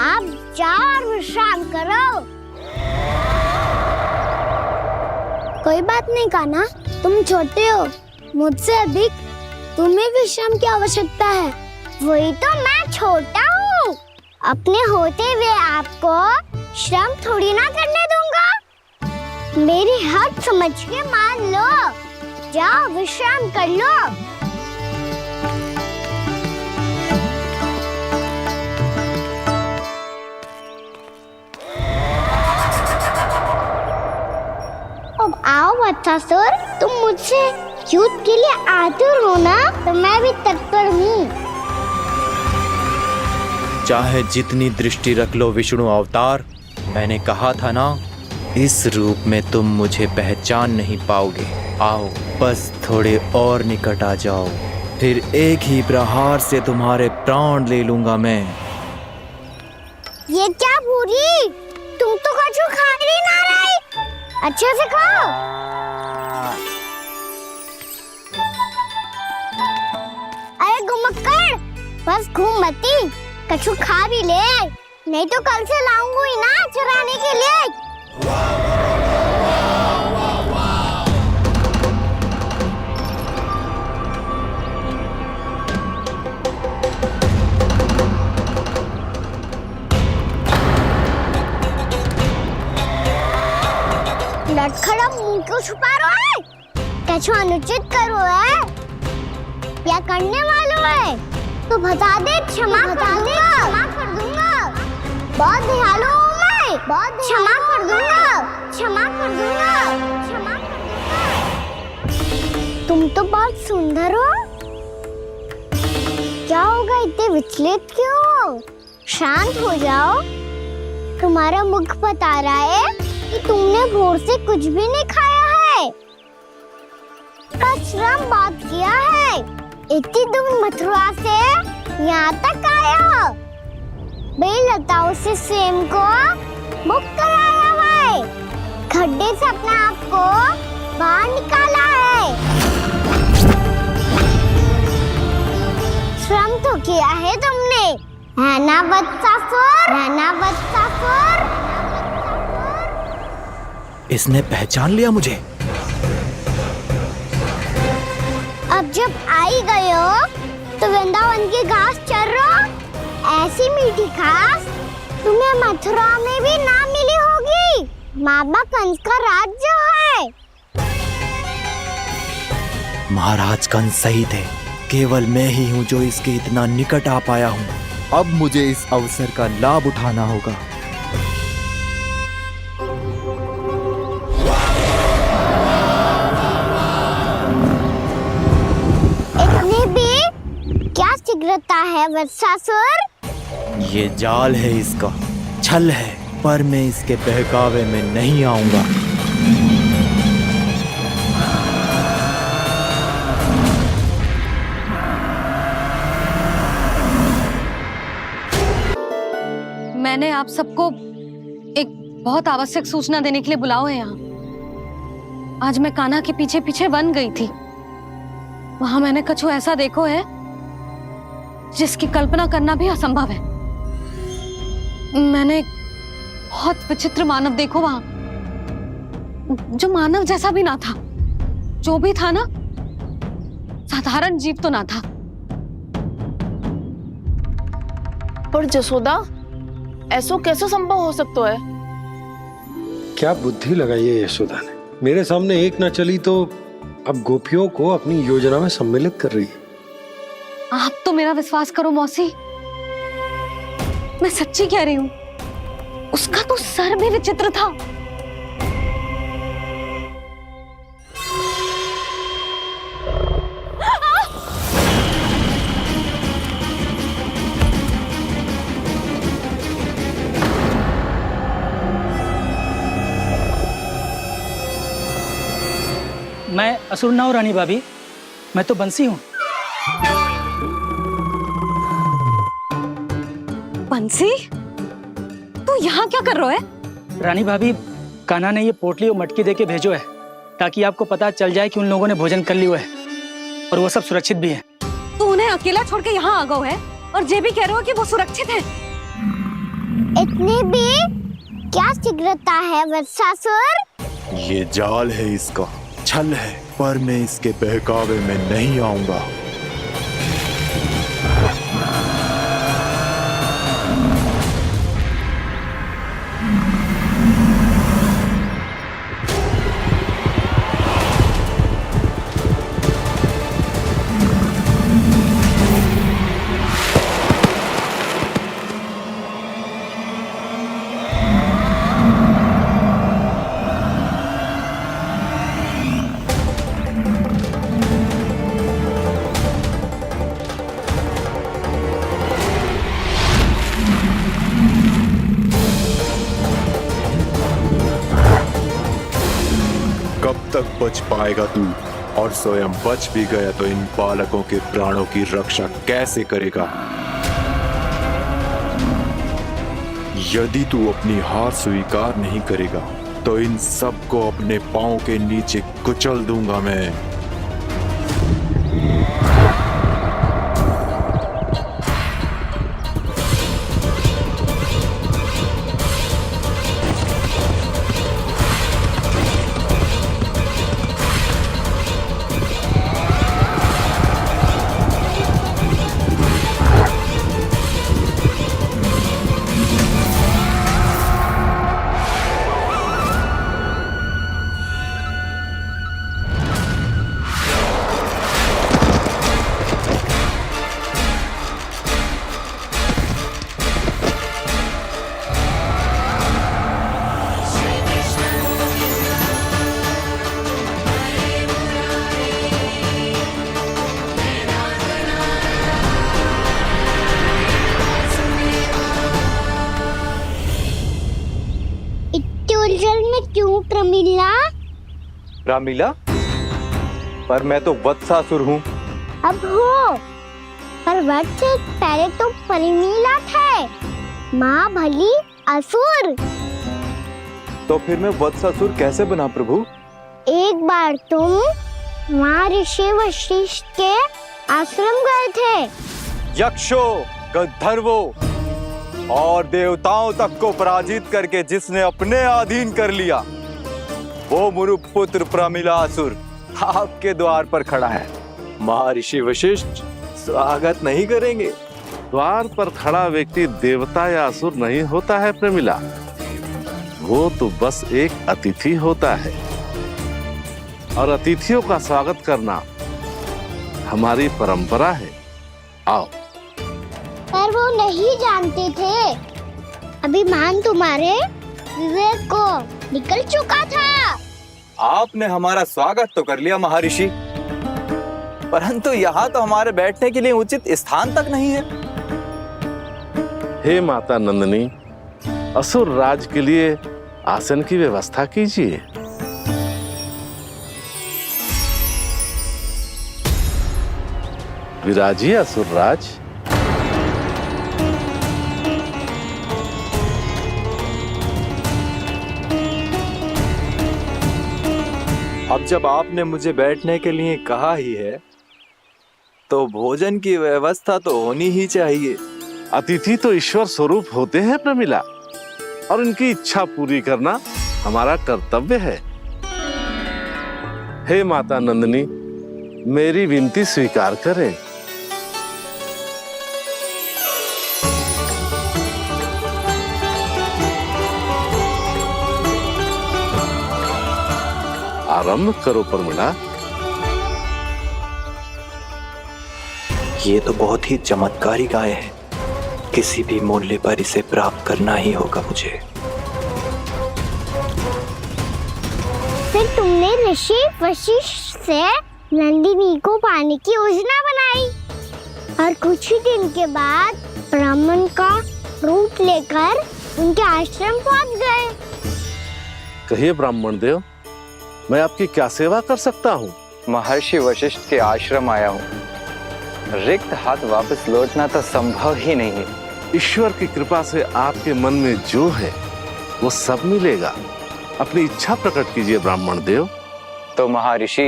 आप जाओ और विश्राम करो। कोई बात नहीं कान्हा, तुम छोटे हो, मुझसे अधिक तुम्हें विश्राम की आवश्यकता है। वही तो मैं छोटा हूँ, अपने होते हुए आपको श्रम थोड़ी ना करने दूंगा। मेरी हद समझ के मान लो। जाओ विश्राम कर लो। अब आओ बच्चासुर, तुम मुझसे युद्ध के लिए आतुर हो ना, तो मैं भी तत्पर हूँ। चाहे जितनी दृष्टि रख लो विष्णु अवतार, मैंने कहा था ना, इस रूप में तुम मुझे पहचान नहीं पाओगे। आओ बस थोड़े और निकट आ जाओ, फिर एक ही प्रहार से तुम्हारे प्राण ले लूंगा मैं। ये क्या भूरी, तुम तो कछु खा ही ना रही। अच्छे से खाओ। अरे घुमक्कड़, बस घूम मती, कछु खा भी ले, नहीं तो कल से लाऊंगा ही ना चुराने के लिए। लटखड़ा मुंह क्यों छुपा रहा है? कछु अनुचित करो है या करने वालों है तो बता दे, क्षमा कर दूंगा। बहुत दयालु हूँ मैं, बहुत क्षमा कर दूंगा। तुम तो बहुत सुंदर हो। क्या होगा, इतने विचलित क्यों हो? शांत हो जाओ। तुम्हारा मुख बता रहा है कि तुमने भोर से कुछ भी नहीं खाया है, का श्रम बात किया है। इतनी दूर मथुरा से यहाँ तक आए हो? बेलताओं से सेम को मुक्त कराया हुआ है, खड्डे से अपने आप को बाहर निकाला है। श्रम तो किया है तुमने, है ना वत्सासुर? है ना वत्सासुर? इसने पहचान लिया मुझे। अब जब आई गए हो तो वृंदावन की घास चर रहो। ऐसी मीठी घास तुम्हें मथुरा में भी ना मिली होगी। मामा कंस का राज्य है। महाराज कंस सही थे, केवल मैं ही हूँ जो इसके इतना निकट आ पाया हूँ। अब मुझे इस अवसर का लाभ उठाना होगा। इतनी भी क्या शीघ्रता है वत्सासुर? ये जाल है इसका, छल है, पर मैं इसके बहकावे में नहीं आऊंगा। मैंने आप सबको एक बहुत आवश्यक सूचना देने के लिए बुलाओ है यहाँ। आज मैं कान्हा के पीछे पीछे वन गई थी। वहां मैंने कछु ऐसा देखो है जिसकी कल्पना करना भी असंभव है। मैंने बहुत विचित्र मानव देखो वहां, जो मानव जैसा भी ना था। जो भी था ना, साधारण जीव तो ना था। पर जसोदा, ऐसा कैसे संभव हो सकता है? क्या बुद्धि लगाई है यशोदा ने। मेरे सामने एक ना चली तो अब गोपियों को अपनी योजना में सम्मिलित कर रही है। आप तो मेरा विश्वास करो मौसी, मैं सच्ची कह रही हूँ। उसका तो सर भी विचित्र था। मैं असुर ना हूं रानी भाभी, मैं तो बंसी हूँ। बंसी, तू यहाँ क्या कर रहा है? रानी भाभी, कान्हा ने ये पोटली और मटकी देके भेजो है ताकि आपको पता चल जाए कि उन लोगों ने भोजन कर लिया है और वो सब सुरक्षित भी है। तू उन्हें अकेला छोड़ के यहाँ आ गया है और ये भी कह रहे हो कि वो सुरक्षित है। इतनी भी क्या शीघ्रता है वत्सासुर? ये जाल है इसका, छल है, पर मैं इसके बहकावे में नहीं आऊंगा। तक बच पाएगा तू? और स्वयं बच भी गया तो इन बालकों के प्राणों की रक्षा कैसे करेगा? यदि तू अपनी हार स्वीकार नहीं करेगा तो इन सबको अपने पांव के नीचे कुचल दूंगा मैं। क्यों प्रमिला? रामीला, पर मैं तो वत्सासुर हूँ। अब हो, पर वट से पहले तो परिमीला थे, माँ भली असुर। तो फिर मैं वत्सासुर कैसे बना प्रभु? एक बार तुम माँ ऋषि वशिष्ठ के आश्रम गए थे। यक्षो, गंधर्वों और देवताओं तक को पराजित करके जिसने अपने अधीन कर लिया, वो मुरुपुत्र प्रमिलासुर आपके द्वार पर खड़ा है। महर्षि वशिष्ठ स्वागत नहीं करेंगे? द्वार पर खड़ा व्यक्ति देवता या असुर नहीं होता है प्रमिला, वो तो बस एक अतिथि होता है, और अतिथियों का स्वागत करना हमारी परंपरा है। आओ। पर वो नहीं जानते थे, अभिमान तुम्हारे विवेक को निकल चुका था। आपने हमारा स्वागत तो कर लिया महर्षि, परंतु यहाँ तो हमारे बैठने के लिए उचित स्थान तक नहीं है। हे माता नंदिनी, असुर राज के लिए आसन की व्यवस्था कीजिए। विराजिए असुर राज। अब जब आपने मुझे बैठने के लिए कहा ही है, तो भोजन की व्यवस्था तो होनी ही चाहिए। अतिथि तो ईश्वर स्वरूप होते हैं प्रमिला, और इनकी इच्छा पूरी करना हमारा कर्तव्य है। हे माता नंदिनी, मेरी विनती स्वीकार करें। आरंभ करो प्रमिला। ये तो बहुत ही चमत्कारी गाय है, किसी भी मूल्य पर इसे प्राप्त करना ही होगा मुझे। फिर तुमने ऋषि वशिष्ठ से नंदिनी को पाने की योजना बनाई, और कुछ ही दिन के बाद ब्राह्मण का रूप लेकर उनके आश्रम पहुंच गए। कहिए ब्राह्मण देव, मैं आपकी क्या सेवा कर सकता हूँ? महर्षि वशिष्ठ के आश्रम आया हूँ, रिक्त हाथ वापस लौटना तो संभव ही नहीं है। ईश्वर की कृपा से आपके मन में जो है वो सब मिलेगा। अपनी इच्छा प्रकट कीजिए ब्राह्मण देव। तो महर्षि,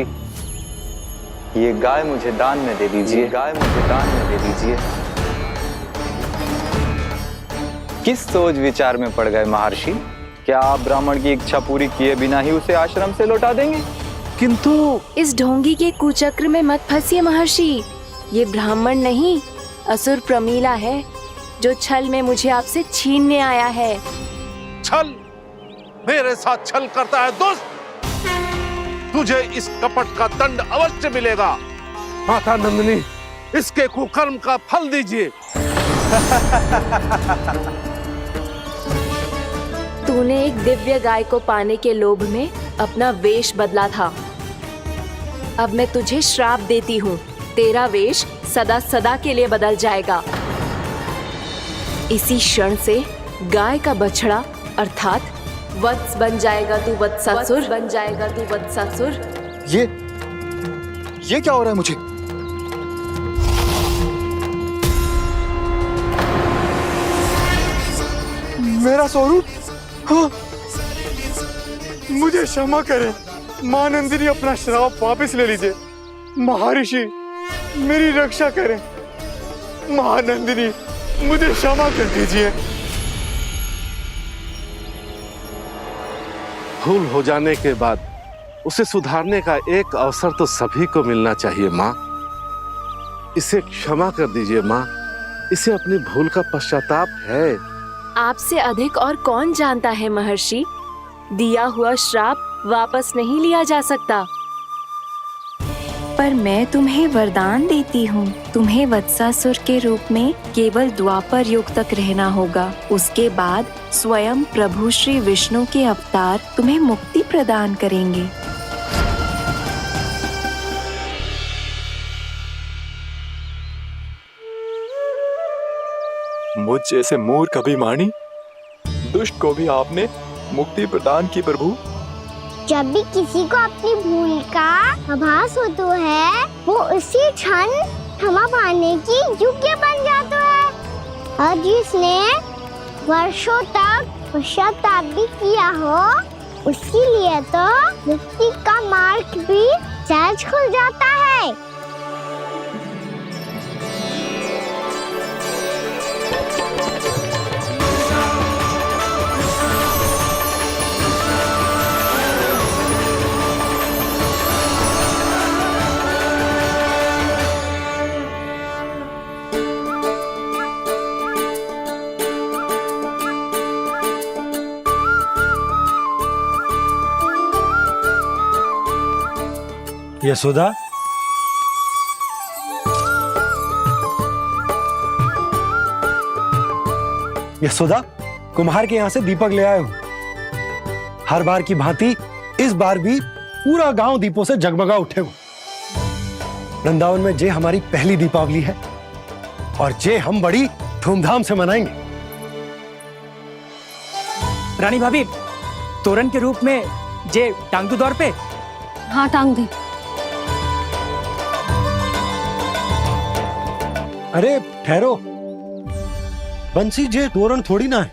ये गाय मुझे दान में दे दीजिए। गाय मुझे दान में दे दीजिए। किस सोच विचार में पड़ गए महर्षि? क्या आप ब्राह्मण की इच्छा पूरी किए बिना ही उसे आश्रम से लौटा देंगे? किंतु इस ढोंगी के कुचक्र में मत फंसिए महर्षि। ये ब्राह्मण नहीं, असुर प्रमीला है, जो छल में मुझे आपसे छीनने आया है। छल? मेरे साथ छल करता है दुष्ट? तुझे इस कपट का दंड अवश्य मिलेगा। माता नंदिनी, इसके कुकर्म का फल दीजिए। तूने एक दिव्य गाय को पाने के लोभ में अपना वेश बदला था। अब मैं तुझे श्राप देती हूँ, तेरा वेश सदा सदा के लिए बदल जाएगा। इसी क्षण से गाय का बछड़ा अर्थात वत्स बन जाएगा तू वत्सासुर। बन जाएगा तू वत्सासुर। ये क्या हो रहा है मुझे? मेरा स्वरूप? हाँ। मुझे क्षमा करें मां नंदिनी, अपना श्राप वापस ले लीजिए। महर्षि, मेरी रक्षा करें। मां नंदिनी, मुझे क्षमा कर दीजिए। भूल हो जाने के बाद उसे सुधारने का एक अवसर तो सभी को मिलना चाहिए माँ। इसे क्षमा कर दीजिए माँ, इसे अपनी भूल का पश्चाताप है। आपसे अधिक और कौन जानता है महर्षि, दिया हुआ श्राप वापस नहीं लिया जा सकता। पर मैं तुम्हें वरदान देती हूँ, तुम्हें वत्सासुर के रूप में केवल द्वापर युग तक रहना होगा। उसके बाद स्वयं प्रभु श्री विष्णु के अवतार तुम्हें मुक्ति प्रदान करेंगे। मुझ जैसे मूर्ख अभिमानी दुष्ट को भी आपने मुक्ति प्रदान की प्रभु। जब भी किसी को अपनी भूल का आभास होता है, वो उसी क्षण थमा पाने की योग्य बन जाता है, और जिसने वर्षों तक पश्चाताप भी किया हो उसके लिए तो मुक्ति का मार्ग भी सहज खुल जाता है। यशोदा, यशोदा, कुम्हार के यहाँ से दीपक ले आए हूं। हर बार की भांति इस बार भी पूरा गांव दीपों से जगमगा उठे हो। वृंदावन में जे हमारी पहली दीपावली है और जे हम बड़ी धूमधाम से मनाएंगे। रानी भाभी, तोरण के रूप में जे टांग दो दौर पे। हाँ, टांग दे। अरे ठहरो, बंसी, जे तोरण थोड़ी ना है।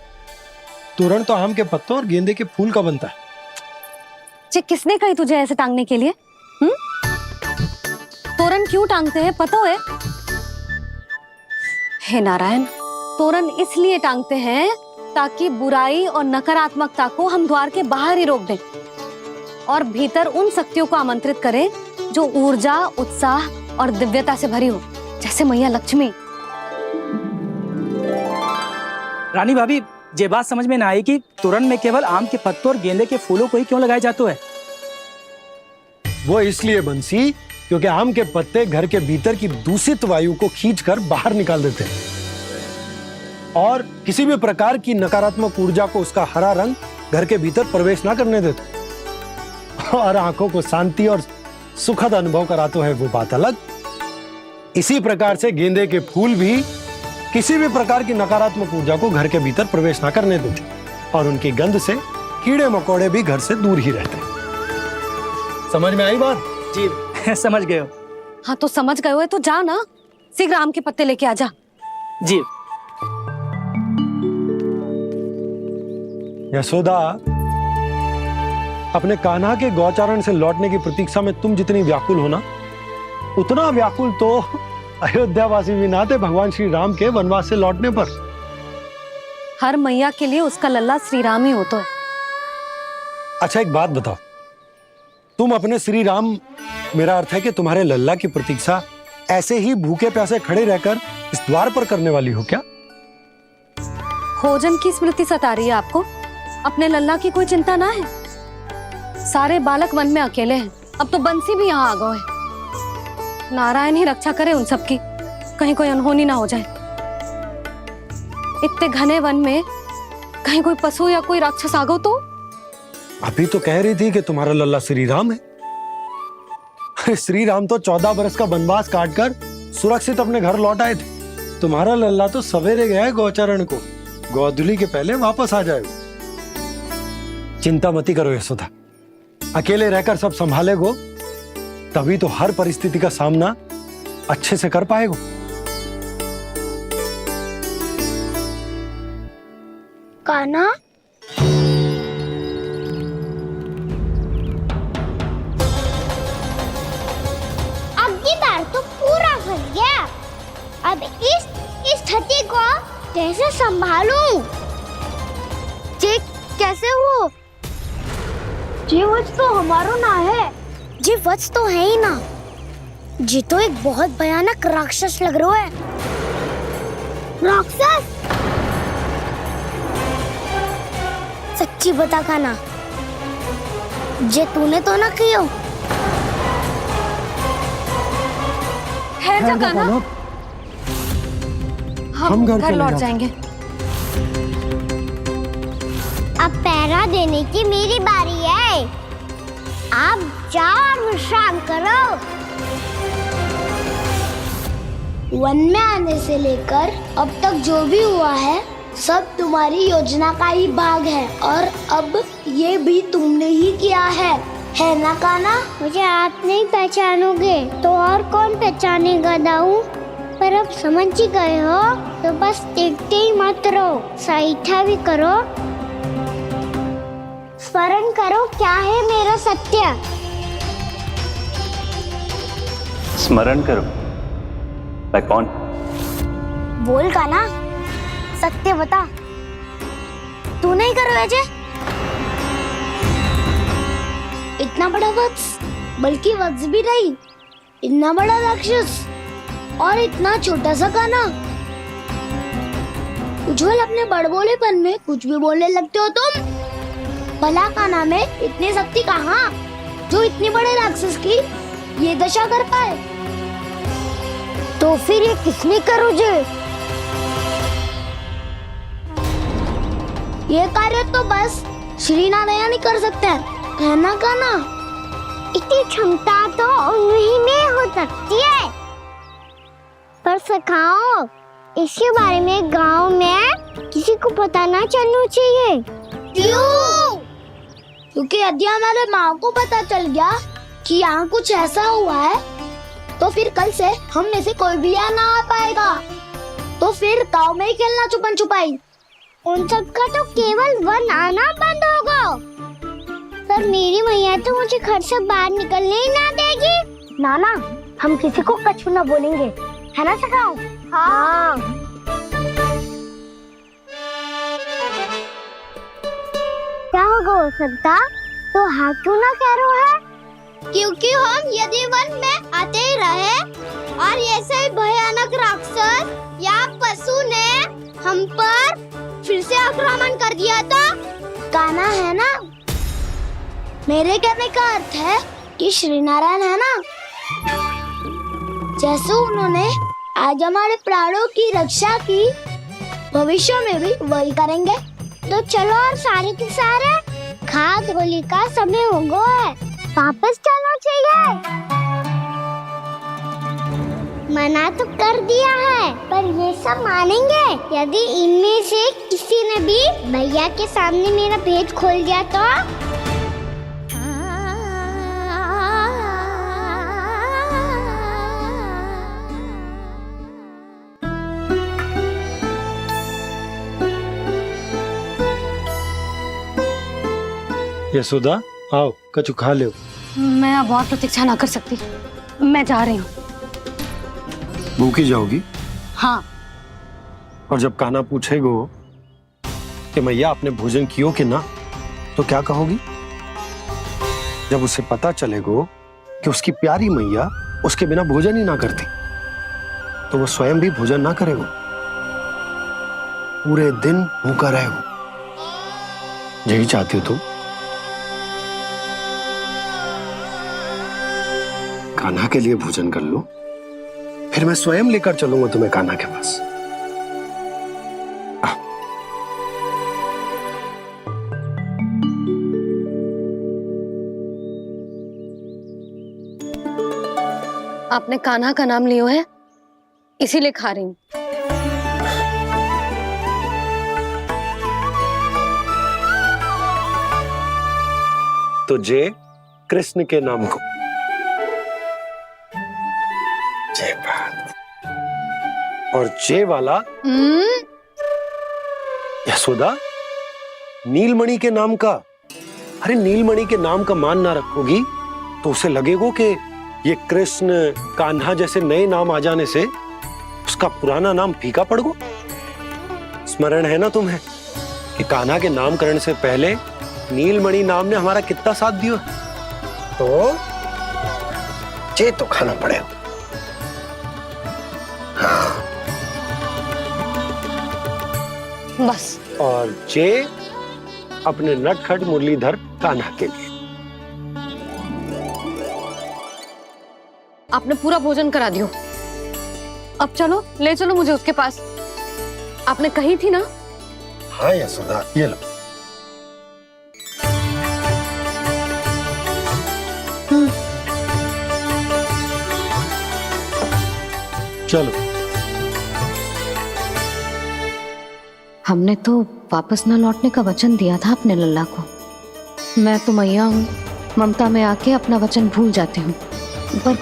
तोरण तो आम के पत्तों और गेंदे के फूल का बनता है। जे किसने कही तुझे ऐसे टांगने के लिए? तोरण क्यों टांगते हैं पता है? हे नारायण, तोरण इसलिए टांगते हैं ताकि बुराई और नकारात्मकता को हम द्वार के बाहर ही रोक दें और भीतर उन शक्तियों को आमंत्रित करें जो ऊर्जा, उत्साह और दिव्यता से भरी हो, जैसे मैया लक्ष्मी। रानी भाभी, ये बात समझ में ना आई कि तोरण में केवल आम के पत्तों और गेंदे के फूलों को ही क्यों लगाया जाता है? वो इसलिए बंसी, क्योंकि आम के पत्ते घर के भीतर की दूषित वायु को खींचकर बाहर निकाल देते हैं और किसी भी प्रकार की नकारात्मक ऊर्जा को उसका हरा रंग घर के भीतर प्रवेश ना करने देते और आंखों को शांति और सुखद अनुभव कराते है, वो बात अलग। इसी प्रकार से गेंदे के फूल भी किसी भी प्रकार की नकारात्मक ऊर्जा को घर के भीतर प्रवेश ना करने देते और उनकी गंध से कीड़े मकोड़े भी घर से दूर ही रहते। समझ में आई बात? जी, समझ गए हो। हाँ, तो समझ गए हो तो जा ना, शीघ्र आम के पत्ते लेके आ जा। जी। यशोदा, अपने कान्हा के गौचारण से लौटने की प्रतीक्षा में तुम जितनी व्याकुल हो ना, उतना व्याकुल तो अयोध्यावासी भी ना थे भगवान श्री राम के वनवास से लौटने पर। हर मैया के लिए उसका लल्ला श्री राम ही होता है। अच्छा, एक बात बताओ, तुम अपने श्री राम, मेरा अर्थ है कि तुम्हारे लल्ला की प्रतीक्षा ऐसे ही भूखे प्यासे खड़े रहकर इस द्वार पर करने वाली हो क्या? भोजन की स्मृति सता रही है आपको? अपने लल्ला की कोई चिंता ना है। सारे बालक वन में अकेले हैं, अब तो बंसी भी यहाँ आ गए हैं। नारायण ही रक्षा करे उन सबकी, कहीं कोई अनहोनी ना हो जाए। इतने घने वन में कहीं कोई पशु या कोई राक्षस आ गो तो? अभी तो कह रही थी कि तुम्हारा लल्ला श्री राम है। अरे श्री राम तो 14 बरस का वनवास काटकर सुरक्षित अपने घर लौट आए थे। तुम्हारा लल्ला तो सवेरे गया है गौचरण को, गोधूली के पहले वापस आ जाएगा। चिंता मती करो यशोदा, अकेले रहकर सब संभालेगो तभी तो हर परिस्थिति का सामना अच्छे से कर पाएगो। कान्हा, अब की बार तो पूरा फंस गया। अब इस स्थिति को कैसे संभालूं? ये कैसे हो? जी वच तो हमारो ना है। जी वच तो है ही ना। जी तो एक बहुत भयानक राक्षस लग रहा है। राक्षस? सच्ची बता कान्हा, जे तूने तो ना कियो? है जा कान्हा, हम घर लौट जाएंगे। अब पहरा देने की मेरी बारी है। आप जाओ और विश्राम करो। वन में आने से लेकर अब तक जो भी हुआ है सब तुम्हारी योजना का ही भाग है, और अब ये भी तुमने ही किया है ना कान्हा? मुझे आप नहीं पहचानोगे तो और कौन पहचानेगा दाऊ? पर अब समझ ही गए हो तो बस देखते ही मत रहो, सईठा भी करो, स्मरण करो क्या है मेरा सत्य। स्मरण करो। मैं कौन? बोल का ना, सत्य बता। तू नहीं करो अजय? इतना बड़ा वत्स, बल्कि वत्स भी नहीं, इतना बड़ा राक्षस और इतना छोटा सा काना। उज्जवल, अपने बड़बोलेपन में कुछ भी बोलने लगते हो तुम। भला काना में इतनी शक्ति कहाँ जो इतने बड़े राक्षस की ये दशा कर पाए? तो फिर ये किसने करो जे? ये कार्य तो बस श्री नारायण ही कर सकते हैं, है ना काना? इतनी क्षमता तो उन्हीं में हो सकती है, पर सखाओ इसके बारे में गांव में किसी को पता ना चलना चाहिए। क्यों? क्योंकि यदि हमारे माँ को पता चल गया कि यहाँ कुछ ऐसा हुआ है, तो फिर कल से हम में से कोई भी यहाँ ना आ पाएगा। तो फिर गांव में ही खेलना छुपन छुपाई। उन सब का तो केवल वन आना बंद होगा, पर मेरी मैया तो मुझे घर से बाहर निकलने ही ना देगी। नाना, हम किसी को कछु ना बोलेंगे, है ना सखाओ? हाँ। क्या होगा हो सकता? तो हाँ क्यों ना कह रहा है? क्योंकि हम यदि वन में आते ही रहे और ऐसे ही भयानक राक्षस या पशु ने हम पर फिर से आक्रमण कर दिया तो काना, है ना? मेरे कहने का अर्थ है कि श्री नारायण, है ना, जैसे उन्होंने आज हमारे प्राणों की रक्षा की, भविष्य में भी वही करेंगे। तो चलो और सारे के सारे खाद होली का समय हो गया है, वापस चलना चाहिए। मना तो कर दिया है, पर ये सब मानेंगे यदि इनमें से किसी ने भी भैया के सामने मेरा भेद खोल दिया तो? यशोदा, आओ कछु खा लो। मैं अब और प्रतीक्षा ना कर सकती, मैं जा रही हूँ। भूखी जाओगी? हाँ। और जब कान्हा पूछेगो कि मैया आपने भोजन कियो कि ना, तो क्या कहोगी? जब उसे पता चलेगो कि उसकी प्यारी मैया उसके बिना भोजन ही ना करती, तो वो स्वयं भी भोजन ना करेगो, पूरे दिन भूखा रहेगो। यही चाहती हो तुम? कान्हा के लिए भोजन कर लो, फिर मैं स्वयं लेकर चलूंगा तुम्हें कान्हा के पास। आपने कान्हा का नाम लियो है, इसीलिए खा रही हूँ। तो जय कृष्ण के नाम को। जय बात। और जय वाला यशोदा, नीलमणि के नाम का। अरे नीलमणि के नाम का मान ना रखोगी तो उसे लगेगा कि ये कृष्ण कान्हा जैसे नए नाम आ जाने से उसका पुराना नाम फीका पड़ गो। स्मरण है ना तुम्हें कि कान्हा के नामकरण से पहले नीलमणि नाम ने हमारा कितना साथ दिया? तो जे तो खाना पड़ेगा। हाँ। बस। और जे अपने नटखट मुरलीधर कान्हा के लिए। आपने पूरा भोजन करा दियो, अब चलो, ले चलो मुझे उसके पास। आपने कही थी ना? हाँ यशोदा, ये लो। चलो। हमने तो वापस न लौटने का वचन दिया था अपने लल्ला को। मैं तो मैया हूँ, ममता में आके अपना वचन भूल जाती हूँ, पर